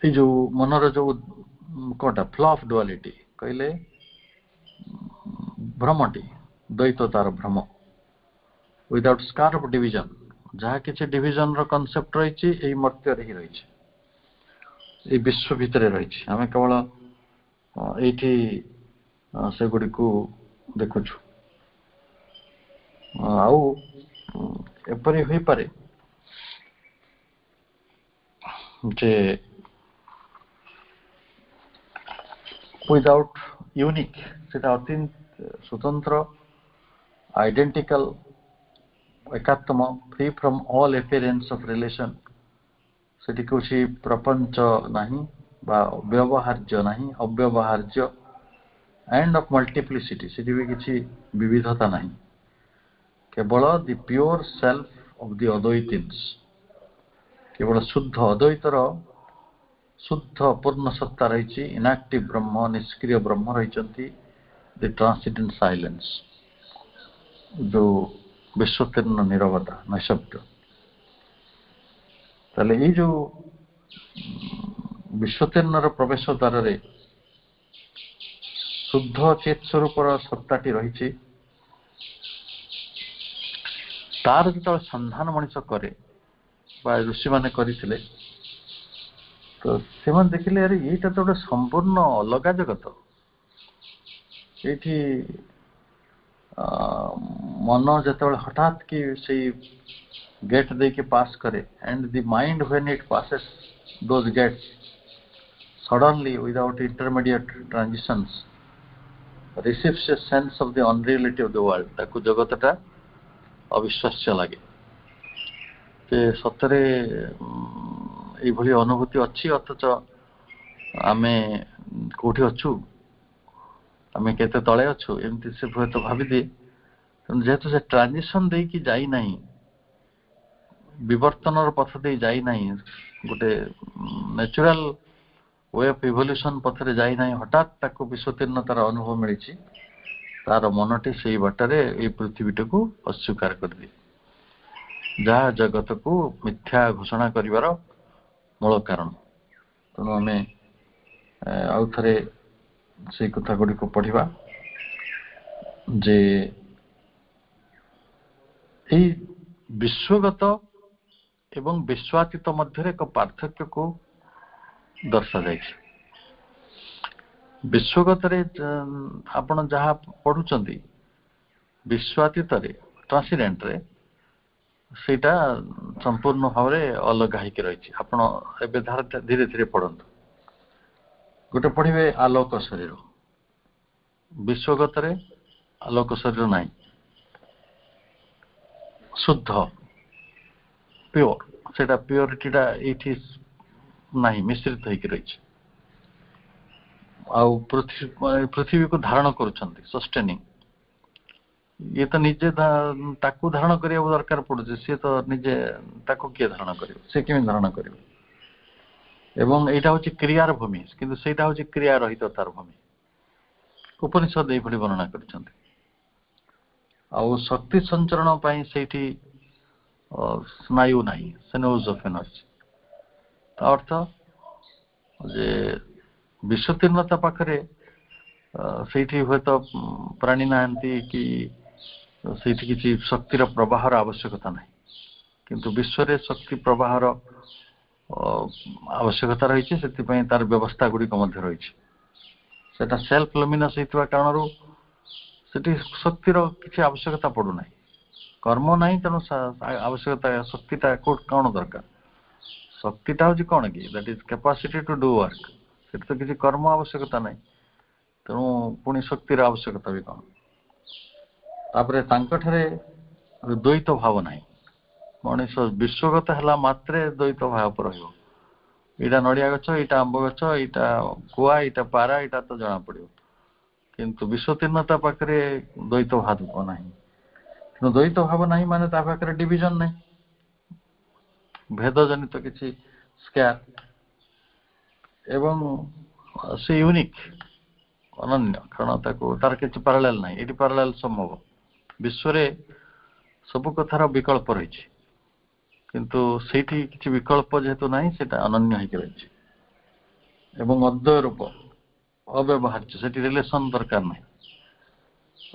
ये जो मनर जो कोटा फ्लो ऑफ डुअलिटी कहले भ्रमटी द्वैततार भ्रम विदाउट स्कार ऑफ डिविजन जहाँ किसी डिविजन रो कांसेप्ट रही यही मर्त्य रही रही विश्व भितर रही आम केवल ये से गुड़ी को देखुछु आउ एपरी हुई पारे जे विदाउट यूनिक सेटा अत्यंत स्वतंत्र आइडेंटिकल एकात्म free from all appearance of relation सेठी कुछ प्रपंच नहीं बा व्यवहार्य नहीं अव्यवहार्य एंड ऑफ मल्टीप्लिसिटी सेठी भी किसी विविधता नहीं केवल the pure self of the Advaitins केवल शुद्ध अद्वैतर शुद्ध पूर्ण सत्ता रही इनएक्टिव ब्रह्म निष्क्रिय ब्रह्म रही द ट्रांसेंडेंट साइलेंस जो विश्वतीर्ण निरवता नैशब्द ताले ये जो विश्वतीर्ण प्रवेश द्वार रे शुद्ध चेत स्वरूप सत्ताटी रही तार जो संधान मनीष करे ऋषि मैंने करते तो से देखिले अरे यहीटा तो गोटे संपूर्ण अलग जगत ये मन जो हठात कि से गेट दे के पास करे and the mind when it passes those gates suddenly without intermediate transitions receives a sense of the unreality of the world ताकू जगतटा अविश्वास्य लगे सतरे ये अनुभूति अच्छी अथच आमे कोठी अच्छु आमे केते तळे अच्छु एमती से तो भाबी दे जेहेतु से ट्रांजिशन दे कि जाई नहीं विवर्तनर पथ दे जाई नहीं गोटे नेचुरल वे ऑफ इवोल्यूशन पथ रे जाई नहीं हठात ताको विश्वतीर्णतार अनुभव मिली तार मनटी से बाटरे ये पृथ्वीटा को अस्वीकार कर दिए जहाँ जगत को मिथ्या घोषणा करिवार मूल कारण तेणु आम आउ थे से कथा गुड़ी को पढ़ा जे विश्वगत एवं विश्वातीत मध्य एक पार्थक्य को दर्शा जाए विश्वगत आपण जहाँ पढ़ुंट विश्वातीत ट्रांसीडेंट रे सेटा संपूर्ण भाव अलग होकर रही आप धीरे धीरे पढ़तु गोटे पढ़े आलोक शरीर विश्वगत आलोक शरीर नहीं शुद्ध प्योर सेटा प्योरिटीटा ये नहीं मिश्रित होकर रही पृथ्वी को धारण करुँच सस्टेनिंग ये तो निजे ताकू धारण करने दरकार पड़े सी तो निजे ताकू किए धारण कर सी केमी धारण कर एवं यहाँ हूँ क्रियार भूमि किंतु सेटा हूँ क्रिया रहित तार भूमि उपनिषद ये वर्णना कर शक्ति संचरण से स्नायु नहीं सेनोज ऑफ एनर्जी अर्थ जे विश्वतीर्णता पाखरे से हे तो प्राणी नाहंती कि से किसी शक्तिर प्रवाहर आवश्यकता नहीं किंतु विश्व रे शक्ति प्रवाहर आवश्यकता रही से तार व्यवस्था गुड़िक रही सेटा सेल्फ लुमिनस होता कारण से शक्तिर किसी आवश्यकता पड़ूना कर्म नहीं तेणु आवश्यकता शक्तिटा कौन दरकार शक्तिटा हूँ कौन कि that is capacity to do work से तो किसी कर्म आवश्यकता नहीं तेणु पुणी शक्तिर आवश्यकता भी कौन तापरे द्वैत भाव ना मनीष विश्वगत है मात्रे द्वैत भाव पर रहा नड़िया गछ यहाँ आंब गछ यहाँ कुआ यहाँ पारा यहाँ तो जना पड़ो किंतु विश्वतीर्णता पाखे द्वैत भाव ना तेणु द्वैत भाव ना माने पाखे डिविजन नहीं भेद जनित किसी स्क्यार एवं से यूनिक अनन्य कारण तार किसी पारालेल ना ये पारालेल संभव विश्व सब कथार विकल्प रही किंतु सेठी किसी विकल्प जेहेतु ना से अनन्य होकर रही एवं अद्वय रूप अव्यवहार्य से रिलेशन दरकार ना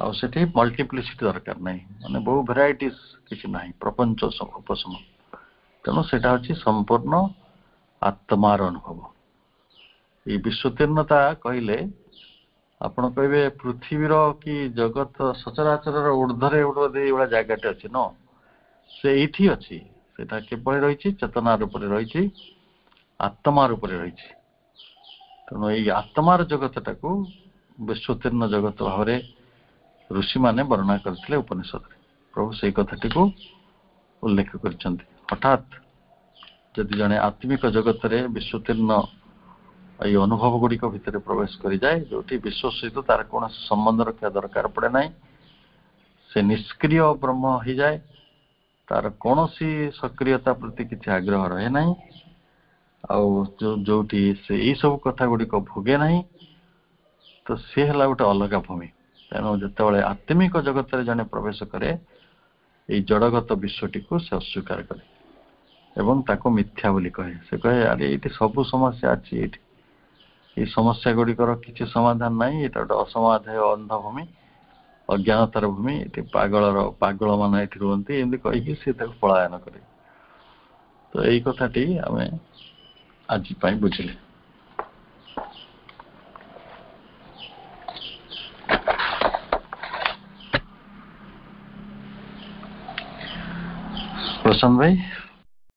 आठी मल्टीप्लिसिटी दरकार ना माने बहु भेराइटीज किसी ना प्रपंच उपशम तेणु से संपूर्ण आत्मार अनुभव ये विश्वतीर्णता कहले आपण कहे पृथ्वीर कि जगत सचराचर ऊर्धरे उड़े जगटे अच्छे न से ये अच्छी से केवल रही चेतना रूप रही आत्मा रूप रही तेणु ये आत्मार जगतटा को विश्वतीर्ण जगत भाव ऋषि माने वर्णना करथिले उपनिषद रे। प्रभु सेई कथाटी को उल्लेख करछन्ति। हठात जदि जने आत्मिक जगत रे विश्वतीर्ण ये अनुभव गुड़िक भितर प्रवेश कर जाए जो विश्व सहित तार कौन संबंध रखा दरकार पड़े ना, से निष्क्रिय ब्रह्म हो जाए, तार कौन सक्रियता प्रति किसी आग्रह रहे ना, जो से यही सब कथा गुड़िक भोगे ना, तो सी है गोटे अलग भूमि। तेणु जिते आत्मिक जगत रे जने प्रवेश करे ये जड़गत विश्वटी को से अस्वीकार करे एवं ताको मिथ्या बोली कहे। से कहे अरे ये सबू समस्या अच्छी, ये समस्या गुड़िकर किसी समाधान ना, ये गोटे असमाधाय अंध भूमि, अज्ञानतार भूमि, ये पागल मान ये रुहति एमती कहीकि सी पलायन करे। तो यही कथाटी आम आज बुझिले। प्रशांत भाई।